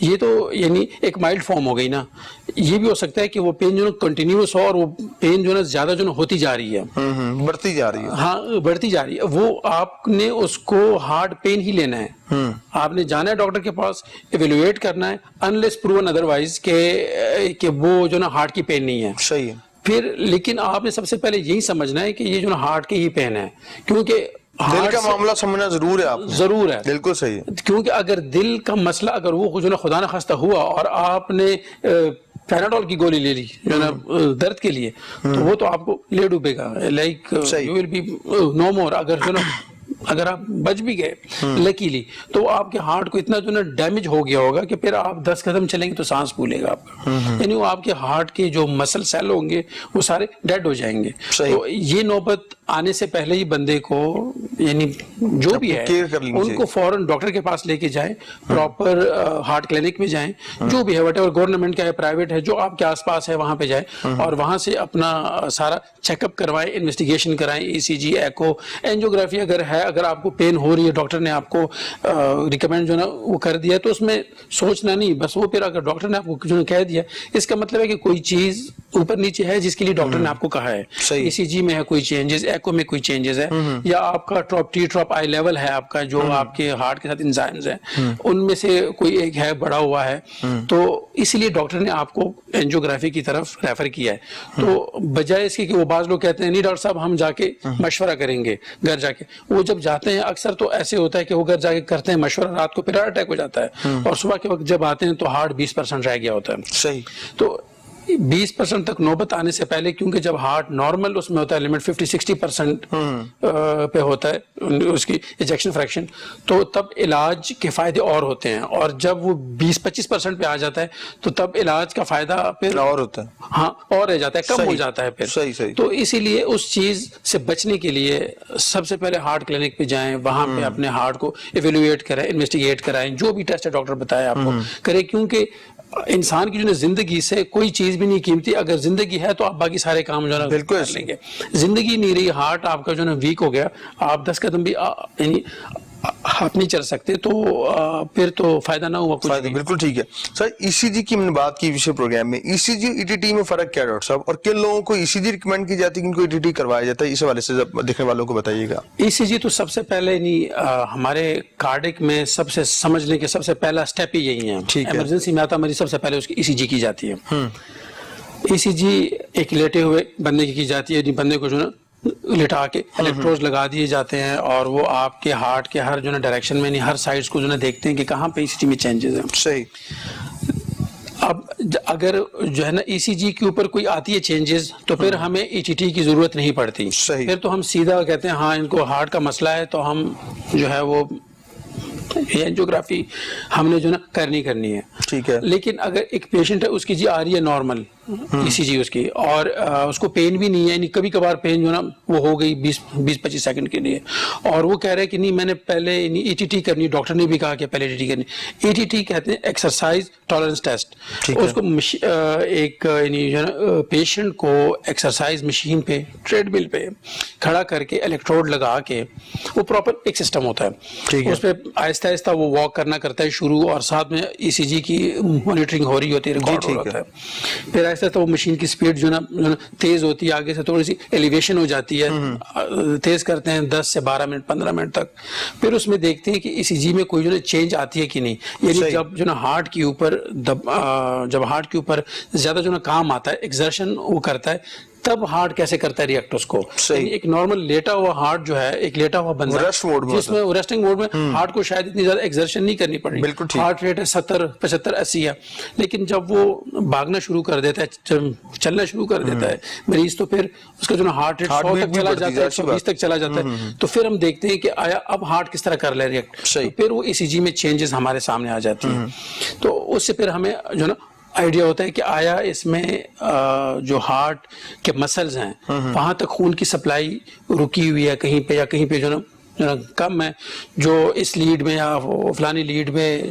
Speaker 2: یہ تو یعنی ایک مائلڈ فارم ہو گئی نا. یہ بھی ہو سکتا ہے کہ وہ پین جو ہے کنٹینیوس ہو اور وہ پین جو ہے زیادہ جو ہے ہوتی جا رہی ہے,
Speaker 1: بڑھتی جا رہی ہے.
Speaker 2: ہاں بڑھتی جا رہی ہے. وہ آپ نے اس کو ہارٹ پین ہی لینا ہے, آپ نے جانا ہے ڈاکٹر کے پاس, ایویلویٹ کرنا ہے, انلیس پروون ادروائز کہ وہ جو نا ہارٹ کی پین نہیں ہے.
Speaker 1: صحیح ہے.
Speaker 2: پھر لیکن آپ نے سب سے پہلے یہی سمجھنا ہے کہ یہ جو نا ہارٹ کی ہی پین ہے, کیونکہ
Speaker 1: دل کا معاملہ سمجھنا ضرور ہے. آپ
Speaker 2: ضرور ہے,
Speaker 1: بالکل صحیح ہے.
Speaker 2: کیونکہ اگر دل کا مسئلہ اگر وہ جو نا خدا نہ خواستہ ہوا اور آپ نے پیناڈول کی گولی لے لی جو نا درد کے لیے, تو وہ تو آپ کو لے ڈوبے گا, لائک یو ول بی نو مور. اگر آپ بچ بھی گئے لکیلی, تو آپ کے ہارٹ کو اتنا جو نا ڈیمیج ہو گیا ہوگا کہ پھر آپ 10 قدم چلیں گے تو سانس پھولے گا آپ کا, یعنی وہ آپ کے ہارٹ کے جو مسل سیل ہوں گے وہ سارے ڈیڈ ہو جائیں گے. تو یہ نوبت آنے سے پہلے ہی بندے کو یعنی جو بھی ہے ان کو فوراً ڈاکٹر کے پاس لے کے جائیں, پراپر ہارٹ کلینک میں جائیں, جو بھی ہے وٹ ایور گورنمنٹ کا ہے پرائیویٹ ہے جو آپ کے آس پاس ہے وہاں پہ جائیں, اور وہاں سے اپنا سارا چیک اپ کروائیں, انویسٹیگیشن کرائیں, ای سی جی, ایکو, اینجیوگرافی اگر ہے. اگر آپ کو پین ہو رہی ہے, ڈاکٹر نے آپ کو ریکمینڈ جو نا وہ کر دیا, تو اس میں سوچنا نہیں بس. وہ پھر اگر ڈاکٹر نے آپ کو جو کہہ دیا, اس کا مطلب ہے کہ کوئی چیز اوپر نیچے ہے جس کے لیے ڈاکٹر نے آپ کو کہا ہے. ای سی جی میں ہے کوئی چینجز, ایکو میں کوئی چینجز ہے, یا آپ کا ٹراپ آئی لیول ہے آپ کا جو آپ کے ہارٹ کے ساتھ انزائمز ہیں ان میں سے کوئی ایک ہے بڑا ہوا ہے, تو اس لیے ڈاکٹر نے آپ کو اینجیوگرافی کی طرف ریفر کیا ہے. تو بجائے اس کے کہ وہ بعض لوگ کہتے ہیں نہیں ڈاکٹر صاحب ہم جا کے مشورہ کریں گے گھر جا کے, وہ جب جاتے ہیں اکثر تو ایسے ہوتا ہے کہ وہ گھر جا کے کرتے ہیں مشورہ, رات کو پھر ہارٹ اٹیک ہو جاتا ہے, اور صبح کے وقت جب آتے ہیں تو ہارٹ 20% رہ گیا ہوتا ہے.
Speaker 1: صحیح.
Speaker 2: تو 20% تک نوبت آنے سے پہلے, کیونکہ جب ہارٹ نارمل اس میں ہوتا ہے لمٹ 50-60% پہ ہوتا ہے اس کی ایجیکشن فریکشن, تو تب علاج کے فائدے اور ہوتے ہیں, اور جب وہ 20-25% پہ آ جاتا ہے تو تب علاج کا فائدہ پھر
Speaker 1: اور ہوتا ہے,
Speaker 2: ہاں اور رہ جاتا ہے, کم ہو جاتا ہے پھر.
Speaker 1: صحیح.
Speaker 2: تو اسی لیے اس چیز سے بچنے کے لیے سب سے پہلے ہارٹ کلینک پہ جائیں, وہاں پہ اپنے ہارٹ کو ایویلویٹ کرائیں, انویسٹیگیٹ کرائیں, جو بھی ٹیسٹ ڈاکٹر بتایا آپ کو کریں, کیونکہ انسان کی جو ہے زندگی سے کوئی چیز بھی نہیں قیمتی. اگر زندگی ہے تو آپ باقی سارے کام جو ہے کر لیں گے. زندگی نہیں رہی, ہارٹ آپ کا جو ہے ویک ہو گیا, آپ 10 قدم بھی یعنی آپ نہیں چل سکتے, تو پھر تو فائدہ نہ ہوا کچھ.
Speaker 1: بالکل ٹھیک ہے سر. ای سی جی کی ہم نے بات کی پچھلے پروگرام میں, ای سی جی ای ٹی ٹی میں فرق کیا ہے ڈاکٹر صاحب, اور کن لوگوں کو ای سی جی ریکمینڈ کی جاتی ہے, کن کو ای ٹی ٹی کروایا جاتا ہے, اس حوالے سے دیکھنے والوں کو بتائیے گا.
Speaker 2: ای سی جی تو سب سے پہلے ہمارے کارڈک میں سب سے سمجھنے کے سب سے پہلا اسٹیپ ہی یہی ہے. ایمرجنسی میں آتا مریض سب سے پہلے اس کی ای سی جی کی جاتی ہے. ای سی جی ایک لیٹے ہوئے بندے کی جاتی ہے, بندے کو جو نا لٹا کے الیکٹروڈ لگا دیے جاتے ہیں, اور وہ آپ کے ہارٹ کے ہر جو نا ڈائریکشن میں, ہر سائڈز کو جو نا دیکھتے ہیں کہ کہاں پہ ای سی جی میں چینجز ہیں.
Speaker 1: صحیح.
Speaker 2: اب اگر جو ہے نا ای سی جی کے اوپر کوئی آتی ہے چینجز, تو پھر ہمیں ای ٹی ٹی کی ضرورت نہیں پڑتی. پھر تو ہم سیدھا کہتے ہیں ہاں ان کو ہارٹ کا مسئلہ ہے, تو ہم جو ہے وہ یہ اینجیوگرافی ہم نے جو نا کرنی ہے. ٹھیک ہے. لیکن اگر ایک پیشنٹ ہے اس کی جی آ رہی ہے نارمل ای سی جی اس کی, اور اس کو پین بھی نہیں ہے, یعنی کبھی کبھار پین جو نا وہ ہو گئی 20-25 سیکنڈ کے لیے, اور وہ کہہ رہے ہیں کہ نہیں میں نے پہلے ای ٹی ٹی کرنی, ڈاکٹر نے بھی کہا کہ پہلے ای ٹی ٹی کرنی. ای ٹی ٹی کہتے ہیں ایکسرسائز ٹالرنس ٹیسٹ. اس کو ایک یعنی جو نا پیشنٹ کو ایکسرسائز مشین پہ ٹریڈ مل پہ کھڑا کر کے الیکٹروڈ لگا کے, وہ پراپر ایک سسٹم ہوتا ہے, اس پہ آہستہ آہستہ وہ واک کرنا کرتا ہے شروع, اور ساتھ میں ای سی جی کی مانیٹرنگ ہو رہی ہوتی ہے, ریکارڈ ہو رہا ہے. پھر آہستہ آہستہ وہ مشین کی اسپیڈ جو نا تیز ہوتی ہے, آگے سے تھوڑی سی ایلیویشن ہو جاتی ہے, تیز کرتے ہیں 10 سے 12 منٹ 15 منٹ تک. پھر اس میں دیکھتے ہیں کہ ای سی جی میں کوئی جو نا چینج آتی ہے کہ نہیں, یعنی جب جو نا ہارٹ کے اوپر جب ہارٹ کے اوپر زیادہ جو نا کام آتا ہے, ایکزرشن وہ کرتا ہے, تب ہارٹ کیسے کرتا ہے ریئیکٹ اس کو. ایک نارمل لیٹا ہوا ہارٹ جو ہے, ایک لیٹا ہوا بندہ جس میں ریسٹنگ موڈ میں ہارٹ کو شاید اتنی زیادہ ایکزرشن نہیں کرنی پڑی, ہارٹ ریٹ ہے 70 75 80 ہے. لیکن جب وہ بھاگنا شروع کر دیتا ہے, چلنا شروع کر دیتا ہے مریض, تو پھر اس کا جو نا ہارٹ ریٹ 100 تک چلا جاتا ہے, 120 تک چلا جاتا ہے. تو پھر ہم دیکھتے ہیں کہ آیا اب ہارٹ کس طرح کر لے ریئیکٹ, پھر وہ ای سی جی میں چینجز ہمارے سامنے آ جاتی ہیں. تو اس سے پھر ہمیں جو نا آئیڈیا ہوتا ہے کہ آیا اس میں جو ہارٹ کے مسلز ہیں وہاں تک خون کی سپلائی رکی ہوئی ہے کہیں پہ, یا کہیں پہ جو نا کم ہے, جو اس لیڈ میں یا فلانی لیڈ میں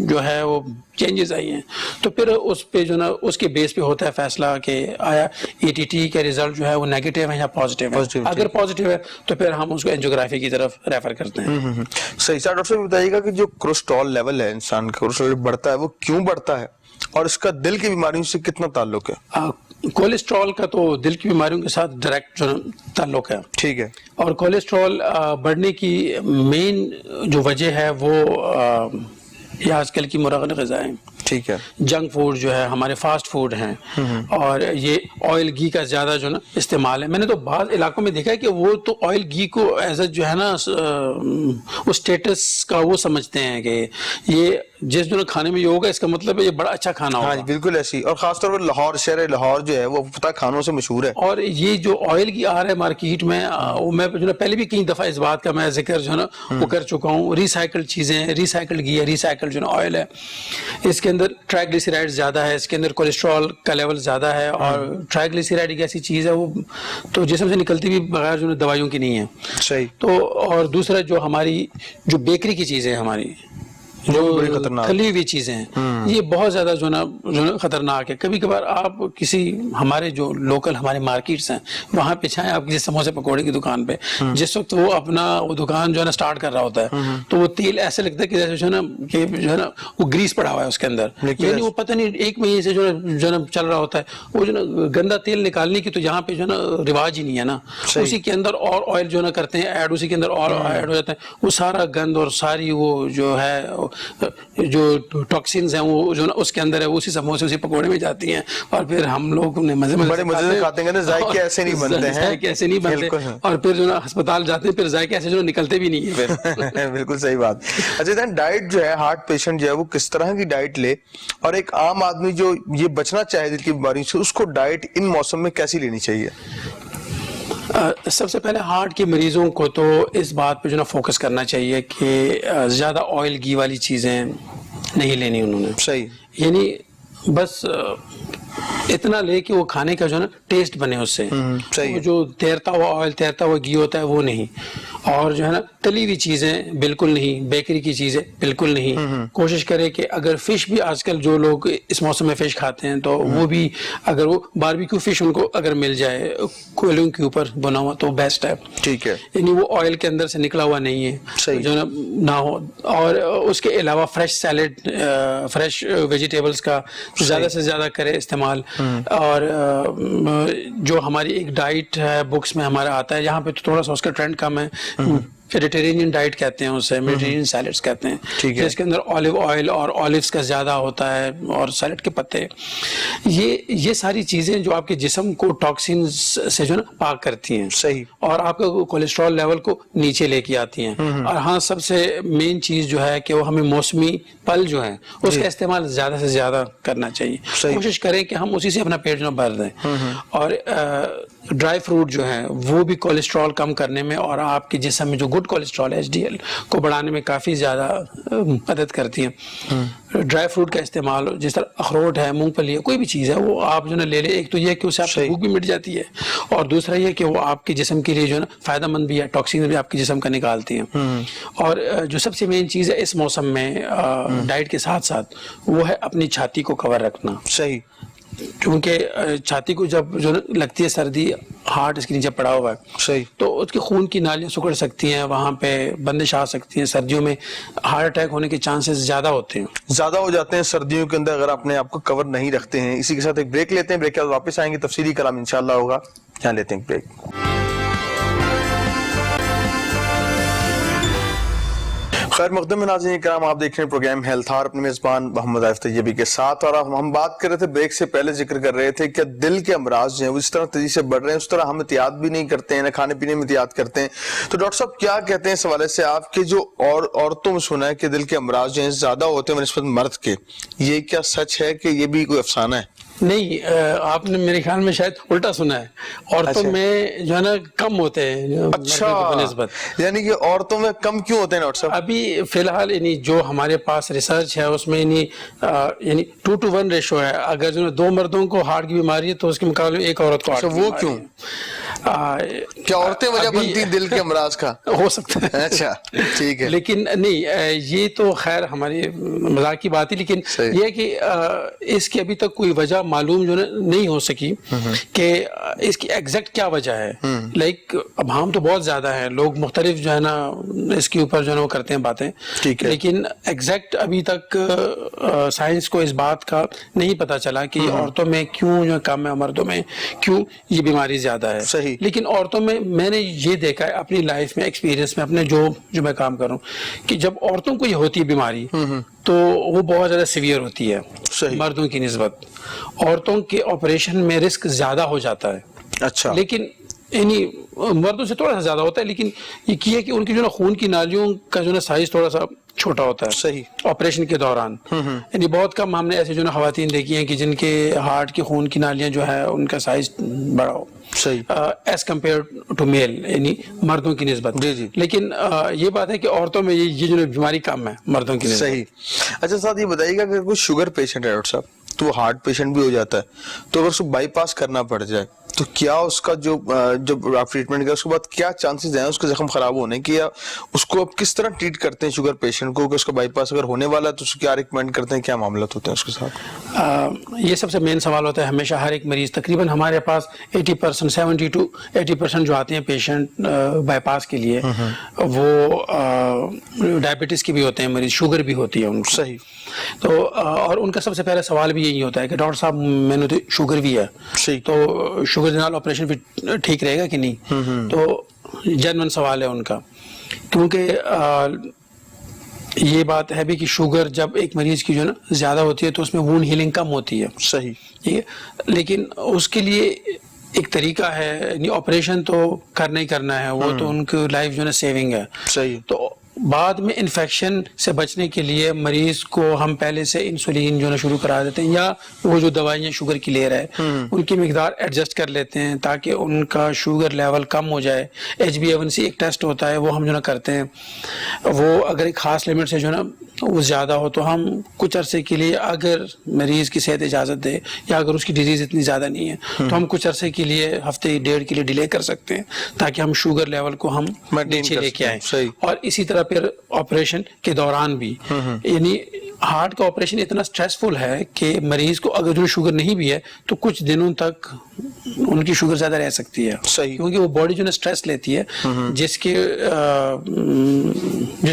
Speaker 2: جو ہے وہ چینجز آئی ہیں. تو پھر اس پہ جو نا اس کے بیس پہ ہوتا ہے فیصلہ کہ آیا ای ٹی ٹی کا ریزلٹ جو ہے وہ نیگیٹو ہے یا پازیٹیو ہے. اگر پازیٹیو ہے تو پھر ہم اس کو اینجیوگرافی کی طرف ریفر کرتے ہیں.
Speaker 1: صحیح. ڈاکٹر صاحب بتائیے گا کہ جو کولیسٹرول لیول ہے انسان کا, کولیسٹرول بڑھتا ہے, وہ کیوں بڑھتا ہے, اور اس کا دل کی بیماریوں سے کتنا تعلق ہے؟
Speaker 2: کولیسٹرول کا تو دل کی بیماریوں کے ساتھ ڈائریکٹ جو تعلق ہے.
Speaker 1: ٹھیک ہے. اور
Speaker 2: کولیسٹرول بڑھنے کی مین جو وجہ ہے وہ یہ آج کل کی مرغن غذائیں,
Speaker 1: ٹھیک ہے,
Speaker 2: جنک فوڈ جو ہے, ہمارے فاسٹ فوڈ ہیں, اور یہ آئل گھی کا زیادہ جو نا استعمال ہے. میں نے تو بعض علاقوں میں دیکھا ہے کہ وہ تو آئل گھی کو ایز اے جو ہے نا وہ اسٹیٹس کا وہ سمجھتے ہیں کہ یہ جس جو کھانے میں یہ ہوگا اس کا مطلب ہے یہ بڑا اچھا کھانا ہوگا.
Speaker 1: ہاں بالکل ایسی. اور خاص طور پر لاہور, شہر لاہور جو ہے وہ پتہ کھانوں سے مشہور ہے. اور
Speaker 2: یہ جو آئل گھی آ رہا ہے مارکیٹ میں, میں جو ہے پہلے بھی کئی دفعہ اس بات کا میں ذکر جو ہے نا وہ کر چکا ہوں. ریسائکلڈ چیزیں, ریسائکلڈ گھی ہے, ریسائکلڈ جو ہے آئل ہے, اس کے اندر ٹرائیگلیسیرائڈ زیادہ ہے, اس کے اندر کولیسٹرول کا لیول زیادہ ہے. اور ٹرائیگلیسیرائڈ ایک ایسی چیز ہے وہ تو جسم سے نکلتی بھی بغیر جو دوائیوں کی نہیں ہے.
Speaker 1: صحیح.
Speaker 2: تو اور دوسرا جو ہماری جو بیکری کی چیزیں ہماری جو کھلی ہوئی چیزیں ہیں, یہ بہت زیادہ جو نا خطرناک ہے. کبھی کبھار آپ کسی ہمارے جو لوکل ہمارے مارکیٹس ہیں وہاں پہ جائیں, آپ کسی سموسے پکوڑے کی دکان پہ, جس وقت وہ اپنا وہ دکان جو ہے نا اسٹارٹ کر رہا ہوتا ہے تو وہ تیل ایسے لگتا ہے کہ جیسے جو ہے نا وہ گریس پڑا ہوا ہے اس کے اندر, یعنی وہ پتہ نہیں ایک مہینے سے جو ہے نا چل رہا ہوتا ہے. وہ جو نا گندا تیل نکالنے کی تو یہاں پہ جو ہے نا رواج ہی نہیں ہے نا, اسی کے اندر اور آئل جو ہے نا کرتے ہیں ایڈ, اسی کے اندر اور ایڈ ہو جاتا ہے. وہ سارا گند اور ساری وہ جو ہے جو ٹاکسنز ہیں وہ جو نا اس کے اندر ہے, اسی سموسے اسی پکوڑے میں جاتی ہیں, اور پھر ہم لوگ مزے
Speaker 1: بڑے مزے سے کھاتے ہیں, ذائقے ایسے نہیں بنتے ہیں,
Speaker 2: ذائقے ایسے نہیں بنتے, اور پھر جو نا ہسپتال جاتے ہیں پھر ذائقے ایسے جو نکلتے بھی نہیں ہیں.
Speaker 1: بالکل صحیح بات. اچھا دین ڈائٹ جو ہے ہارٹ پیشنٹ جو ہے وہ کس طرح کی ڈائٹ لے, اور ایک عام آدمی جو یہ بچنا چاہے دل کی بیماریوں سے, اس کو ڈائٹ ان موسم میں کیسی لینی چاہیے؟
Speaker 2: سب سے پہلے ہارٹ کے مریضوں کو تو اس بات پہ جو نا فوکس کرنا چاہیے کہ زیادہ آئل گھی والی چیزیں نہیں لینی انہوں نے.
Speaker 1: صحیح.
Speaker 2: یعنی بس اتنا لے کہ وہ کھانے کا جو ہے نا ٹیسٹ بنے اس سے, جو تیرتا ہوا آئل تیرتا ہوا گھی ہوتا ہے وہ نہیں, اور جو ہے نا تلی ہوئی چیزیں بالکل نہیں, بیکری کی چیزیں بالکل نہیں. کوشش کرے کہ اگر فش بھی آج کل جو لوگ اس موسم میں فش کھاتے ہیں تو وہ بھی اگر وہ باربیکیو فش ان کو اگر مل جائے کوئلوں کے اوپر بنا ہوا تو بیسٹ ہے.
Speaker 1: ٹھیک ہے.
Speaker 2: یعنی وہ آئل کے اندر سے نکلا ہوا نہیں ہے جو نہ ہو, اور اس کے علاوہ فریش سیلڈ, فریش ویجیٹیبلز کا زیادہ سے زیادہ کرے استعمال. اور جو ہماری ایک ڈائٹ ہے بکس میں ہمارا آتا ہے, یہاں پہ تو تھوڑا سا اس کا ٹرینڈ کم ہے, میڈیٹرینین ڈائٹ کہتے ہیں اسے, میڈیٹرینین سیلڈز کہتے ہیں, جس کے اندر اولیو آئل اور اولیوز کا زیادہ ہوتا ہے, اور سیلڈ کے پتے. یہ ساری چیزیں جو آپ کے جسم کو ٹاکسین سے جو نا پاک کرتی ہیں.
Speaker 1: صحیح. اور
Speaker 2: آپ کا کولیسٹرول لیول کو نیچے لے کے آتی ہیں. اور ہاں سب سے مین چیز جو ہے کہ وہ ہمیں موسمی پھل جو ہیں اس کا استعمال زیادہ سے زیادہ کرنا چاہیے. کوشش کریں کہ ہم اسی سے اپنا پیٹ جو بھر دیں, اور ڈرائی فروٹ جو ہیں وہ بھی کولیسٹرول کم کرنے میں اور آپ کے جسم میں جو گڈ کولیسٹرول ہے HDL کو بڑھانے میں کافی زیادہ مدد کرتی ہیں. ڈرائی فروٹ کا استعمال جس طرح اخروٹ ہے, مونگ پھلی ہے, کوئی بھی چیز ہے وہ آپ جو ہے لے لیں. ایک تو یہ کہ اس سے آپ کی بھوک بھی مٹ جاتی ہے, اور دوسرا یہ کہ وہ آپ کے جسم کے لیے جو ہے نا فائدہ مند بھی ہے, ٹاکسین بھی آپ کے جسم کا نکالتی ہیں. اور جو سب سے مین چیز ہے اس موسم میں ڈائٹ کے ساتھ ساتھ وہ ہے اپنی چھاتی کو کور رکھنا.
Speaker 1: صحیح.
Speaker 2: کیونکہ چھاتی کو جب جو لگتی ہے سردی, ہارٹ اس کے نیچے پڑا ہوا ہے,
Speaker 1: صحیح,
Speaker 2: تو اس کے خون کی نالیاں سکڑ سکتی ہیں, وہاں پہ بندش آ سکتی ہیں. سردیوں میں ہارٹ اٹیک ہونے کے چانسز زیادہ ہوتے ہیں,
Speaker 1: زیادہ ہو جاتے ہیں سردیوں کے اندر اگر اپنے آپ کو کور نہیں رکھتے ہیں. اسی کے ساتھ ایک بریک لیتے ہیں, بریک کے بعد واپس آئیں گے, تفصیلی کلام انشاءاللہ ہوگا. یہاں لیتے ہیں بریک. خیر مقدم ناظرین کرام, آپ دیکھ رہے ہیں پروگرام ہیلتھ ہار, اپنے میزبان محمد عارف طیبی کے ساتھ. اور ہم بات کر رہے تھے, بریک سے پہلے ذکر کر رہے تھے کہ دل کے امراض جو ہیں وہ اس طرح تیزی سے بڑھ رہے ہیں, اس طرح ہم احتیاط بھی نہیں کرتے ہیں, نہ کھانے پینے میں احتیاط کرتے ہیں. تو ڈاکٹر صاحب کیا کہتے ہیں اس حوالے سے آپ کے جو عورتوں میں سنا ہے کہ دل کے امراض جو ہیں زیادہ ہوتے ہیں بنسبت مرد کے, یہ کیا سچ ہے کہ یہ بھی کوئی افسانہ ہے؟
Speaker 2: نہیں, آپ نے میرے خیال میں شاید الٹا سنا ہے, عورتوں میں جو ہے نا کم ہوتے ہیں.
Speaker 1: اچھا,
Speaker 2: بنسبت
Speaker 1: یعنی کہ عورتوں میں کم کیوں ہوتے ہیں ڈاکٹر صاحب؟
Speaker 2: ابھی فی الحال یعنی جو ہمارے پاس ریسرچ ہے اس میں یعنی 2:1 ریشو ہے. اگر جو 2 مردوں کو ہارٹ کی بیماری ہے تو اس کے مقابلے میں 1 عورت کو ہارٹ کی بیماری ہے. وہ کیوں؟
Speaker 1: کیا عورتیں وجہ بنتی ہیں دل کے امراض کا؟
Speaker 2: ہو سکتا ہے.
Speaker 1: اچھا ٹھیک ہے,
Speaker 2: لیکن نہیں, یہ تو خیر ہماری مذاق کی بات ہے, لیکن یہ ہے کہ اس کی ابھی تک کوئی وجہ معلوم جو نہیں ہو سکی کہ اس کی ایگزیکٹ کیا وجہ ہے. لائک اب ہم تو بہت زیادہ ہیں, لوگ مختلف جو ہے نا اس کے اوپر جو ہے وہ کرتے ہیں باتیں, لیکن ایگزیکٹ ابھی تک سائنس کو اس بات کا نہیں پتا چلا کہ عورتوں میں کیوں جو کم ہے, مردوں میں کیوں یہ بیماری زیادہ ہے.
Speaker 1: صحیح.
Speaker 2: لیکن عورتوں میں نے یہ دیکھا ہے اپنی لائف میں, ایکسپیرینس میں, اپنے جو میں کام کر رہا ہوں, کہ جب عورتوں کو یہ ہوتی ہے بیماری تو وہ بہت زیادہ سیویئر ہوتی ہے مردوں کی نسبت. عورتوں کے آپریشن میں رسک زیادہ ہو جاتا ہے.
Speaker 1: اچھا.
Speaker 2: لیکن یعنی مردوں سے تھوڑا سا زیادہ ہوتا ہے, لیکن یہ ہے کہ ان کی جو نا خون کی نالیوں کا جو نا سائز تھوڑا سا چھوٹا ہوتا ہے. صحیح. آپریشن کے دوران یعنی بہت کم ہم نے ایسے جو نا خواتین دیکھی ہیں کہ جن کے ہارٹ کی خون کی نالیاں جو ہے ان کا سائز بڑا ہو. صحیح. ایز کمپیئر ٹو میل, یعنی مردوں کی نسبت. جی. لیکن یہ بات ہے کہ عورتوں میں یہ جو بیماری کم ہے مردوں کی نسبت.
Speaker 1: صحیح. اچھا ساتھ یہ بتائیے گا کہ کوئی شوگر پیشنٹ ہے ڈاکٹر صاحب, تو وہ ہارٹ پیشنٹ بھی ہو جاتا ہے, تو اگر اس کو بائی پاس کرنا پڑ جائے تو کیا اس کا جو آپ ٹریٹمنٹ کریں اس کے بعد کیا چانسز ہیں اس کا زخم خراب ہونے کی, یا اس کو آپ کس طرح ٹریٹ کرتے ہیں شوگر پیشنٹ کو, کہ اس کا بائی پاس اگر ہونے والا ہے تو اس کو کیا ریکمینڈ کرتے ہیں, کیا معاملات ہوتے ہیں اس کے ساتھ؟
Speaker 2: یہ سب سے مین سوال ہوتا ہے ہمیشہ. ہر ایک مریض تقریباً ہمارے پاس 80%, 70 to 80% جو آتے ہیں پیشنٹ بائی پاس کے لیے, وہ ڈائبٹیز کے بھی ہوتے ہیں مریض, شوگر بھی ہوتی ہے ان کو.
Speaker 1: صحیح.
Speaker 2: تو اور ان کا سب سے پہلا سوال بھی یہی ہوتا ہے کہ ڈاکٹر صاحب میں نے تو شوگر بھی ہے, تو شوگر جنرل آپریشن بھی ٹھیک رہے گا کہ نہیں؟ تو جنرل سوال ہے ان کا, کیونکہ یہ بات ہے بھی کہ شوگر جب ایک مریض کی جو نا زیادہ ہوتی ہے تو اس میں وونڈ ہیلنگ کم ہوتی ہے.
Speaker 1: صحیح.
Speaker 2: ٹھیک ہے, لیکن اس کے لیے ایک طریقہ ہے, یعنی آپریشن تو کرنا ہی کرنا ہے, وہ تو ان کی لائف جو ہے نا سیونگ ہے.
Speaker 1: صحیح. تو
Speaker 2: بعد میں انفیکشن سے بچنے کے لیے مریض کو ہم پہلے سے انسولین جو ہے شروع کرا دیتے ہیں, یا وہ جو دوائیاں شوگر کی لے رہے ہیں ان کی مقدار ایڈجسٹ کر لیتے ہیں تاکہ ان کا شوگر لیول کم ہو جائے. HbA1c ایک ٹیسٹ ہوتا ہے, وہ ہم جو نا کرتے ہیں, وہ اگر ایک خاص لیمٹ سے جو نا وہ زیادہ ہو تو ہم کچھ عرصے کے لیے, اگر مریض کی صحت اجازت دے یا اگر اس کی ڈیزیز اتنی زیادہ نہیں ہے تو ہم کچھ عرصے کے لیے, ہفتے 1.5 کے لیے ڈیلے کر سکتے ہیں تاکہ ہم شوگر لیول کو ہم نیچے لے کے آئیں. اور اسی طرح پھر آپریشن کے دوران بھی, یعنی ہارٹ کا آپریشن اتنا سٹریسفل ہے کہ مریض کو اگر جو شوگر نہیں بھی ہے تو کچھ دنوں تک ان کی شوگر زیادہ رہ سکتی ہے. صحیح. کیونکہ وہ باڈی جو ہے سٹریس لیتی ہے جس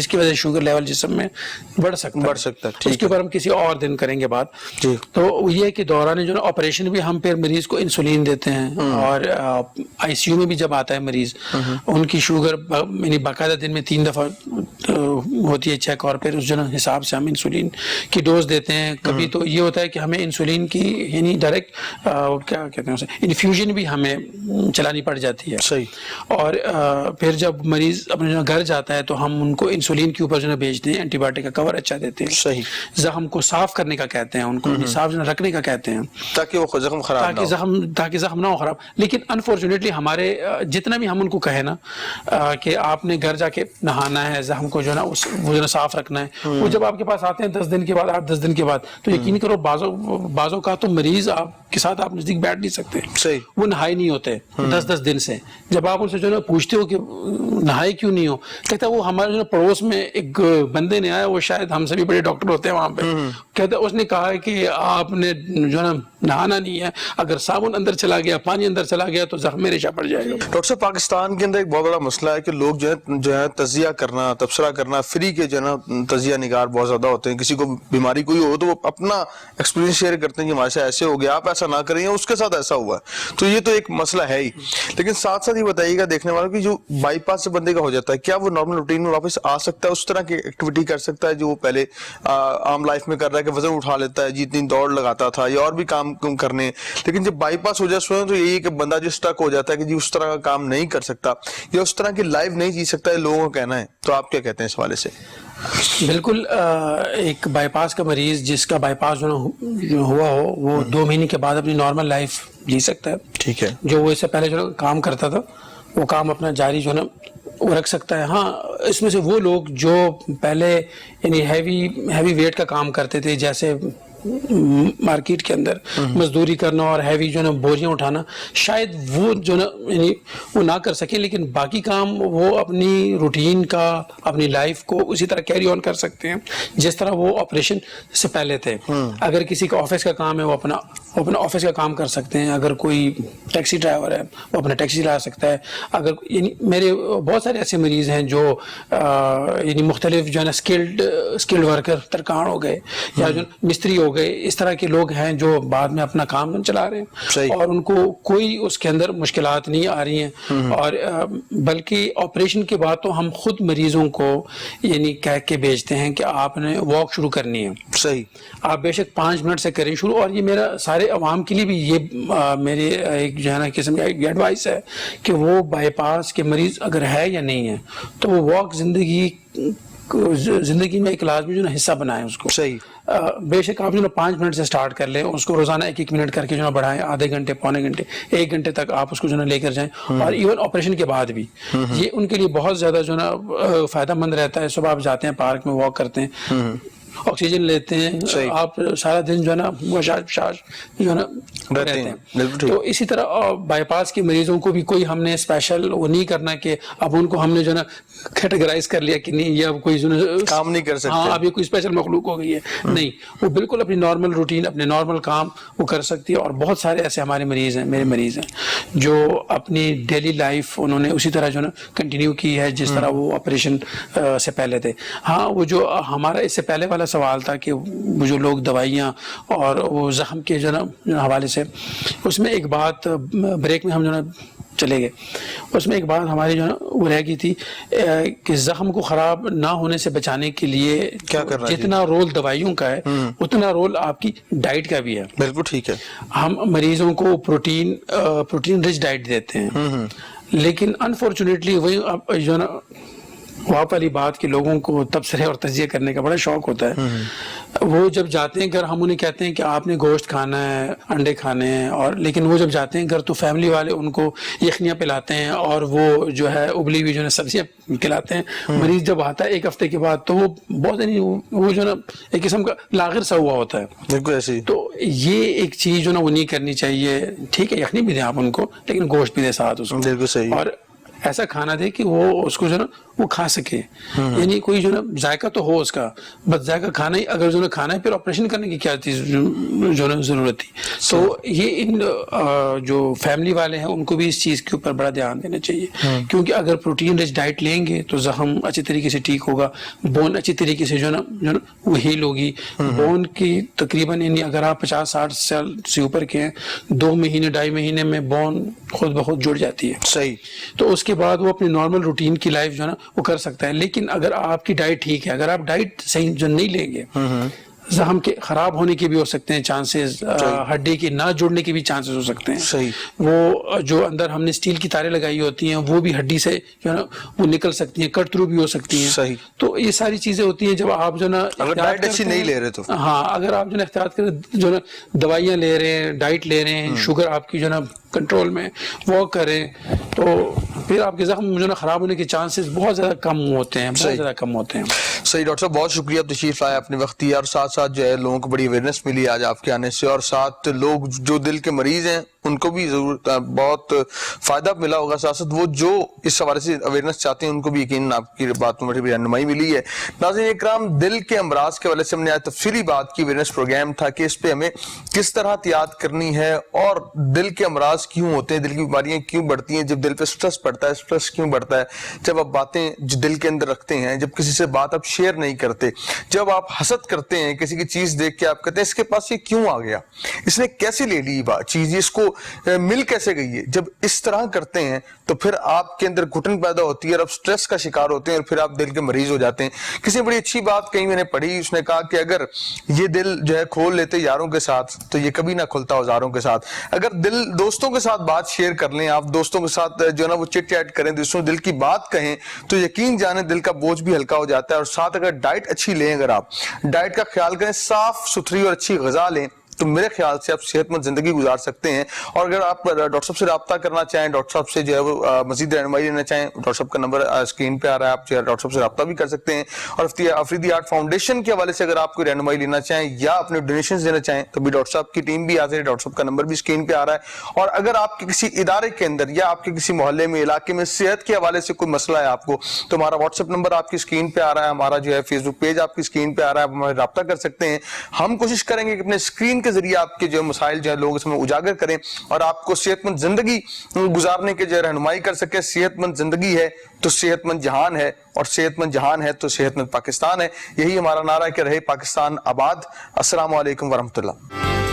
Speaker 2: کی وجہ سے شوگر لیول جسم میں بڑھ سکتا ہے. اس کے اوپر ہم کسی اور دن کریں گے بات. تو یہ ہے کہ دوران جو نا آپریشن بھی ہم پھر مریض کو انسولین دیتے ہیں, اور ICU میں بھی جب آتا ہے مریض ان کی شوگر یعنی باقاعدہ دن میں 3 دفعہ ہوتی ہے چیک, اور پھر اس جو نا حساب سے ہم انسولین کی ڈوز دیتے ہیں. کبھی تو یہ ہوتا ہے کہ ہمیں انسولین کی یعنی ڈائریکٹ کیا کہتے ہیں اسے, انفیوژن بھی ہمیں چلانی پڑ جاتی ہے. صحیح. اور پھر جب مریض اپنے جو گھر جاتا ہے تو ہم ان کو انسولین کے اوپر جو ہے بھیجتے ہیں, اینٹی بایوٹک کا کور اچھا دیتے ہیں.
Speaker 1: صحیح.
Speaker 2: زخم کو صاف کرنے کا کہتے ہیں ان کو, صاف رکھنے کا کہتے ہیں
Speaker 1: تاکہ وہ زخم خراب نہ ہو,
Speaker 2: تاکہ زخم نہ ہو خراب. لیکن انفارچونیٹلی ہمارے جتنا بھی ہم ان کو کہیں نا کہ آپ نے گھر جا کے نہانا ہے, زخم کو جو ہے نا وہ جو ہے نا صاف رکھنا ہے, وہ جب آپ کے پاس آتے ہیں 10 دن کے بعد 8-10 دن کے بعد, تو یقین کرو بعضوں کا تو مریض آپ کے ساتھ آپ نزدیک بیٹھ نہیں سکتے.
Speaker 1: صحیح.
Speaker 2: وہ نہائے نہیں ہوتے 10 دن سے. جب آپ ان سے جو ہے نا پوچھتے ہو کہ نہائے کیوں نہیں ہو, کہتا ہے وہ ہمارے جو پڑوس میں ایک بندے نے آیا, وہ شاید ہم سے بھی بڑے ڈاکٹر ہوتے ہیں وہاں پہ, کہتا ہے اس نے کہا ہے کہ آپ نے جو ہے نا نہانا نہیں ہے, اگر صابن اندر چلا گیا, پانی اندر چلا گیا تو زخم ریشہ پڑ جائے گا.
Speaker 1: ڈاکٹر صاحب پاکستان کے اندر ایک بہت بڑا مسئلہ ہے کہ لوگ جو ہے تجزیہ کرنا, تبصرہ کرنا, فری کے جو ہے نا تجزیہ نگار بہت زیادہ ہوتے ہیں. کسی کو بیماری کوئی ہو تو وہ اپنا ایکسپیرینس شیئر کرتے ہیں کہ ہمارے ساتھ ایسے ہو گیا, آپ ایسا نہ کریں, اس کے ساتھ ایسا ہوا ہے. تو یہ تو ایک مسئلہ ہے ہی. لیکن ساتھ ساتھ یہ بتائیے گا دیکھنے والوں کی, جو بائی پاس سے بندے کا ہو جاتا ہے, کیا وہ نارمل روٹین میں واپس آ سکتا ہے, اس طرح کی ایکٹیویٹی کر سکتا ہے جو وہ پہلے عام لائف میں کر رہا ہے, کہ وزن اٹھا لیتا ہے, جتنی دوڑ لگاتا تھا یا اور بھی کام کرنے, لیکن جب بائی پاس ہو جائے تو یہی کہ بندہ جو اسٹک ہو جاتا ہے کہ جی اس طرح کا کام نہیں کر سکتا یا اس طرح کی لائف نہیں جی سکتا, ہے لوگوں کا کہنا ہے. تو آپ کیا کہتے ہیں اس حوالے سے؟
Speaker 2: بالکل, ایک بائی پاس کا مریض جس کا بائی پاس جو ہوا ہو وہ 2 مہینے کے بعد اپنی نارمل لائف جی سکتا ہے.
Speaker 1: ٹھیک ہے.
Speaker 2: جو وہ اس سے پہلے جو کام کرتا تھا وہ کام اپنا جاری جو ہے نا وہ رکھ سکتا ہے. ہاں, اس میں سے وہ لوگ جو پہلے یعنی ہیوی ویٹ کا کام کرتے تھے, جیسے مارکیٹ کے اندر مزدوری کرنا اور ہیوی جو ہے نا بوریاں اٹھانا, شاید وہ جو نا یعنی وہ نہ کر سکیں, لیکن باقی کام وہ اپنی روٹین کا, اپنی لائف کو اسی طرح کیری آن کر سکتے ہیں جس طرح وہ آپریشن سے پہلے تھے. اگر کسی کا آفس کا کام ہے وہ اپنا آفس کا کام کر سکتے ہیں. اگر کوئی ٹیکسی ڈرائیور ہے وہ اپنا ٹیکسی چلا سکتا ہے. اگر یعنی میرے بہت سارے ایسے مریض ہیں جو یعنی مختلف جو ہے نا اسکلڈ ورکر ترکاڑ ہو گئے یا جو مستری ہو گئے, اس طرح کے لوگ ہیں جو بعد میں اپنا کام چلا رہے ہیں اور ان کو کوئی اس کے اندر مشکلات نہیں آ رہی ہیں. اور بلکہ آپریشن کے بعد تو ہم خود مریضوں کو یعنی کہہ کے بھیجتے ہیں کہ آپ نے واک شروع کرنی ہے.
Speaker 1: صحیح.
Speaker 2: آپ بے شک 5 منٹ سے کریں شروع. اور یہ میرا سارے عوام کے لیے بھی یہ میری ایک جو ہے نا قسم کا ایڈوائس ہے کہ وہ بائی پاس کے مریض اگر ہے یا نہیں ہے تو وہ واک زندگی میں ایک لازمی جو نا حصہ بنائیں اس کو.
Speaker 1: صحیح.
Speaker 2: بے شک آپ جو نا 5 منٹ سے سٹارٹ کر لیں, اس کو روزانہ 1 منٹ کر کے جو نا بڑھائیں, آدھے گھنٹے, پونے گھنٹے, 1 گھنٹے تک آپ اس کو جو نا لے کر جائیں. اور ایون آپریشن کے بعد بھی یہ ان کے لیے بہت زیادہ جو نا فائدہ مند رہتا ہے. صبح آپ جاتے ہیں پارک میں واک کرتے ہیں, آکسیجن لیتے ہیں, آپ سارا دن جو ہے نا مشاش جو ہے نا رہتے ہیں. تو اسی طرح بائی پاس کے مریضوں کو بھی کوئی ہم نے اسپیشل وہ نہیں کرنا کہ اب ان کو ہم نے جو ہے نا کیٹیگرائز کر لیا کہ نہیں یہ اب کوئی
Speaker 1: کام نہیں کر سکتے,
Speaker 2: ہاں اب یہ کوئی اسپیشل مخلوق ہو گئی ہے. نہیں, وہ بالکل اپنی نارمل روٹین, اپنے نارمل کام وہ کر سکتی ہے. اور بہت سارے ایسے ہمارے مریض ہیں, میرے مریض ہیں, جو اپنی ڈیلی لائف انہوں نے اسی طرح جو ہے نا کنٹینیو کی ہے جس طرح وہ آپریشن سے پہلے تھے. ہاں, وہ جو ہمارا اس سے پہلے والا سوال تھا کہ وہ جو لوگ دوائیاں اور وہ زخم کے جو نا حوالے سے, اس میں ایک بات بریک میں ہم جو نا چلے گئے, اس میں ایک بات ہماری جو ہے نا وہ رہ گئی تھی کہ زخم کو خراب نہ ہونے سے بچانے کے لیے
Speaker 1: کیا کرنا,
Speaker 2: جتنا رول دوائیوں کا ہے اتنا رول آپ کی ڈائٹ کا بھی ہے.
Speaker 1: بالکل ٹھیک ہے.
Speaker 2: ہم مریضوں کو پروٹین رچ ڈائٹ دیتے ہیں, لیکن انفارچونیٹلی وہی جو ہے نا وہاں والی بات کہ لوگوں کو تبصرے اور تجزیہ کرنے کا بڑا شوق ہوتا ہے. وہ جب جاتے ہیں گھر, ہم انہیں کہتے ہیں کہ آپ نے گوشت کھانا ہے, انڈے کھانے ہیں, اور لیکن وہ جب جاتے ہیں گھر تو فیملی والے ان کو یخنیاں پلاتے ہیں اور وہ جو ہے ابلی ہوئی جو ہے سبزیاں کھلاتے ہیں. مریض جب آتا ہے 1 ہفتے کے بعد تو وہ بہت وہ جو ہے نا ایک قسم کا لاغر سا ہوا ہوتا ہے.
Speaker 1: بالکل ایسے ہی.
Speaker 2: تو یہ ایک چیز جو نا وہ نہیں کرنی چاہیے. ٹھیک ہے, یخنی بھی دیں آپ ان کو, لیکن گوشت بھی دیں ساتھ اس کو.
Speaker 1: بالکل صحیح.
Speaker 2: اور ایسا کھانا دے کہ وہ اس کو جو نا وہ کھا سکے, یعنی کوئی جو نا ذائقہ تو ہو اس کا, بس ذائقہ کھانا ہی اگر جو نا کھانا ہے پھر آپریشن کرنے کی کیا چیز جو نا ضرورت تھی. تو یہ ان جو فیملی والے ہیں ان کو بھی اس چیز کے اوپر بڑا دھیان دینا چاہیے, کیونکہ اگر پروٹین رچ ڈائٹ لیں گے تو زخم اچھی طریقے سے ٹھیک ہوگا, بون اچھی طریقے سے جو نا وہ ہیل ہوگی. بون کی تقریباً یعنی اگر آپ 50-60 سال سے اوپر کے ہیں, 2 مہینے 2.5 مہینے میں بون خود بخود جڑ جاتی ہے.
Speaker 1: صحیح.
Speaker 2: تو اس کے بعد وہ اپنی نارمل روٹین کی لائف جو ہے نا وہ کر سکتا ہے. لیکن اگر آپ کی ڈائٹ ٹھیک ہے, اگر آپ ڈائٹ صحیح جو نہیں لیں گے, زخم کے خراب ہونے کے بھی ہو سکتے ہیں چانسز, ہڈی کے نہ جڑنے کے بھی چانسز ہو سکتے ہیں.
Speaker 1: صحیح.
Speaker 2: وہ جو اندر ہم نے اسٹیل کی تاریں لگائی ہوتی ہیں وہ بھی ہڈی سے جو ہے نا وہ نکل سکتی ہیں, کٹ تھرو بھی ہو سکتی ہیں.
Speaker 1: صحیح.
Speaker 2: تو یہ ساری چیزیں ہوتی ہیں جب آپ جو نا
Speaker 1: اگر ڈائٹ اچھی نہیں لے رہے تو.
Speaker 2: ہاں, اگر آپ جو ہے احتیاط کریں, جو نا دوائیاں لے رہے ہیں, ڈائٹ لے رہے ہیں, شوگر آپ کی جو ہے نا کنٹرول میں, واک کریں, تو پھر آپ کے زخم جو ہے نا خراب ہونے کے چانسز بہت زیادہ کم ہوتے ہیں, بہت زیادہ کم ہوتے ہیں.
Speaker 1: صحیح ڈاکٹر صاحب, بہت شکریہ تشریف لائے, اپنے وقت دیا, اور ساتھ ساتھ جو ہے لوگوں کو بڑی اویئرنیس ملی آج آپ کے آنے سے, اور ساتھ لوگ جو دل کے مریض ہیں ان کو بھی ضرور بہت فائدہ ملا ہوگا. ساتھ ساتھ وہ جو اس حوالے سے اویئرنیس چاہتے ہیں ان کو بھی یقیناً آپ کی بات میں بڑی رہنمائی ملی ہے. ناظرین اکرام, دل کے امراض کے حوالے سے ہم نے آج تفصیلی بات کی, اویئرنیس پروگرام تھا کہ اس پہ ہمیں کس طرح احتیاط کرنی ہے, اور دل کے امراض کیوں ہوتے ہیں, دل کی بیماریاں کیوں بڑھتی ہیں, جب دل پہ سٹریس پڑتا ہے, سٹریس کیوں بڑھتا ہے, جب آپ باتیں جو دل کے اندر رکھتے ہیں, جب کسی سے بات آپ شیئر نہیں کرتے, جب آپ حسد کرتے ہیں کسی کی چیز دیکھ کے, آپ کہتے ہیں اس کے پاس یہ کیوں آ گیا, اس نے کیسے لے لی بات چیز, اس کو مل کیسے گئی ہے, جب اس طرح کرتے ہیں تو پھر آپ کے اندر گھٹن پیدا ہوتی ہے اور آپ سٹریس کا شکار ہوتے ہیں, اور پھر آپ دل کے مریض ہو جاتے ہیں. کسی نے بڑی اچھی بات کہیں میں نے پڑھی, اس نے کہا کہ اگر یہ دل جو ہے کھول لیتے یاروں کے ساتھ تو یہ کبھی نہ کھلتا ہزاروں کے ساتھ. اگر دل دوستوں کے ساتھ بات شیئر کر لیں, آپ دوستوں کے ساتھ جو ہے نا وہ چٹ چیٹ کریں, دوسروں دل کی بات کہیں, تو یقین جانیں دل کا بوجھ بھی ہلکا ہو جاتا ہے. اور ساتھ اگر ڈائٹ اچھی لیں, اگر آپ ڈائٹ کا خیال کریں, صاف ستھری اور اچھی غذا لیں, تو میرے خیال سے آپ صحت مند زندگی گزار سکتے ہیں. اور اگر آپ ڈاکٹر صاحب سے رابطہ کرنا چاہیں, ڈاکٹر صاحب سے جو ہے وہ مزید رہنمائی لینا چاہیں, ڈاکٹر صاحب کا نمبر اسکرین پہ آ رہا ہے, آپ جو ہے ڈاکٹر صاحب سے رابطہ بھی کر سکتے ہیں. اور افریدی آرٹ فاؤنڈیشن کے حوالے سے اگر آپ کوئی رہنمائی لینا چاہیں یا اپنے ڈونیشنز دینا چاہیں تو بھی ڈاکٹر صاحب کی ٹیم بھی حاضر ہے, ڈاکٹر صاحب کا نمبر بھی اسکرین پہ آ رہا ہے. اور اگر آپ کے کسی ادارے کے اندر یا آپ کے کسی محلے میں, علاقے میں صحت کے حوالے سے کوئی مسئلہ ہے آپ کو, تو ہمارا واٹس ایپ نمبر آپ کی اسکرین پہ آ رہا ہے, ہمارا جو ہے فیس بک پیج آپ کی اسکرین پہ آ رہا ہے, آپ ہمارے رابطہ کر سکتے ہیں. ہم کوشش کریں گے کہ اپنے اسکرین کے ذریعے آپ کے جو مسائل جو ہے لوگ اس میں اجاگر کریں اور آپ کو صحت مند زندگی گزارنے کے جو رہنمائی کر سکے. صحت مند زندگی ہے تو صحت مند جہان ہے, اور صحت مند جہان ہے تو صحت مند پاکستان ہے. یہی ہمارا نعرہ ہے کہ رہے پاکستان آباد. السلام علیکم ورحمۃ اللہ.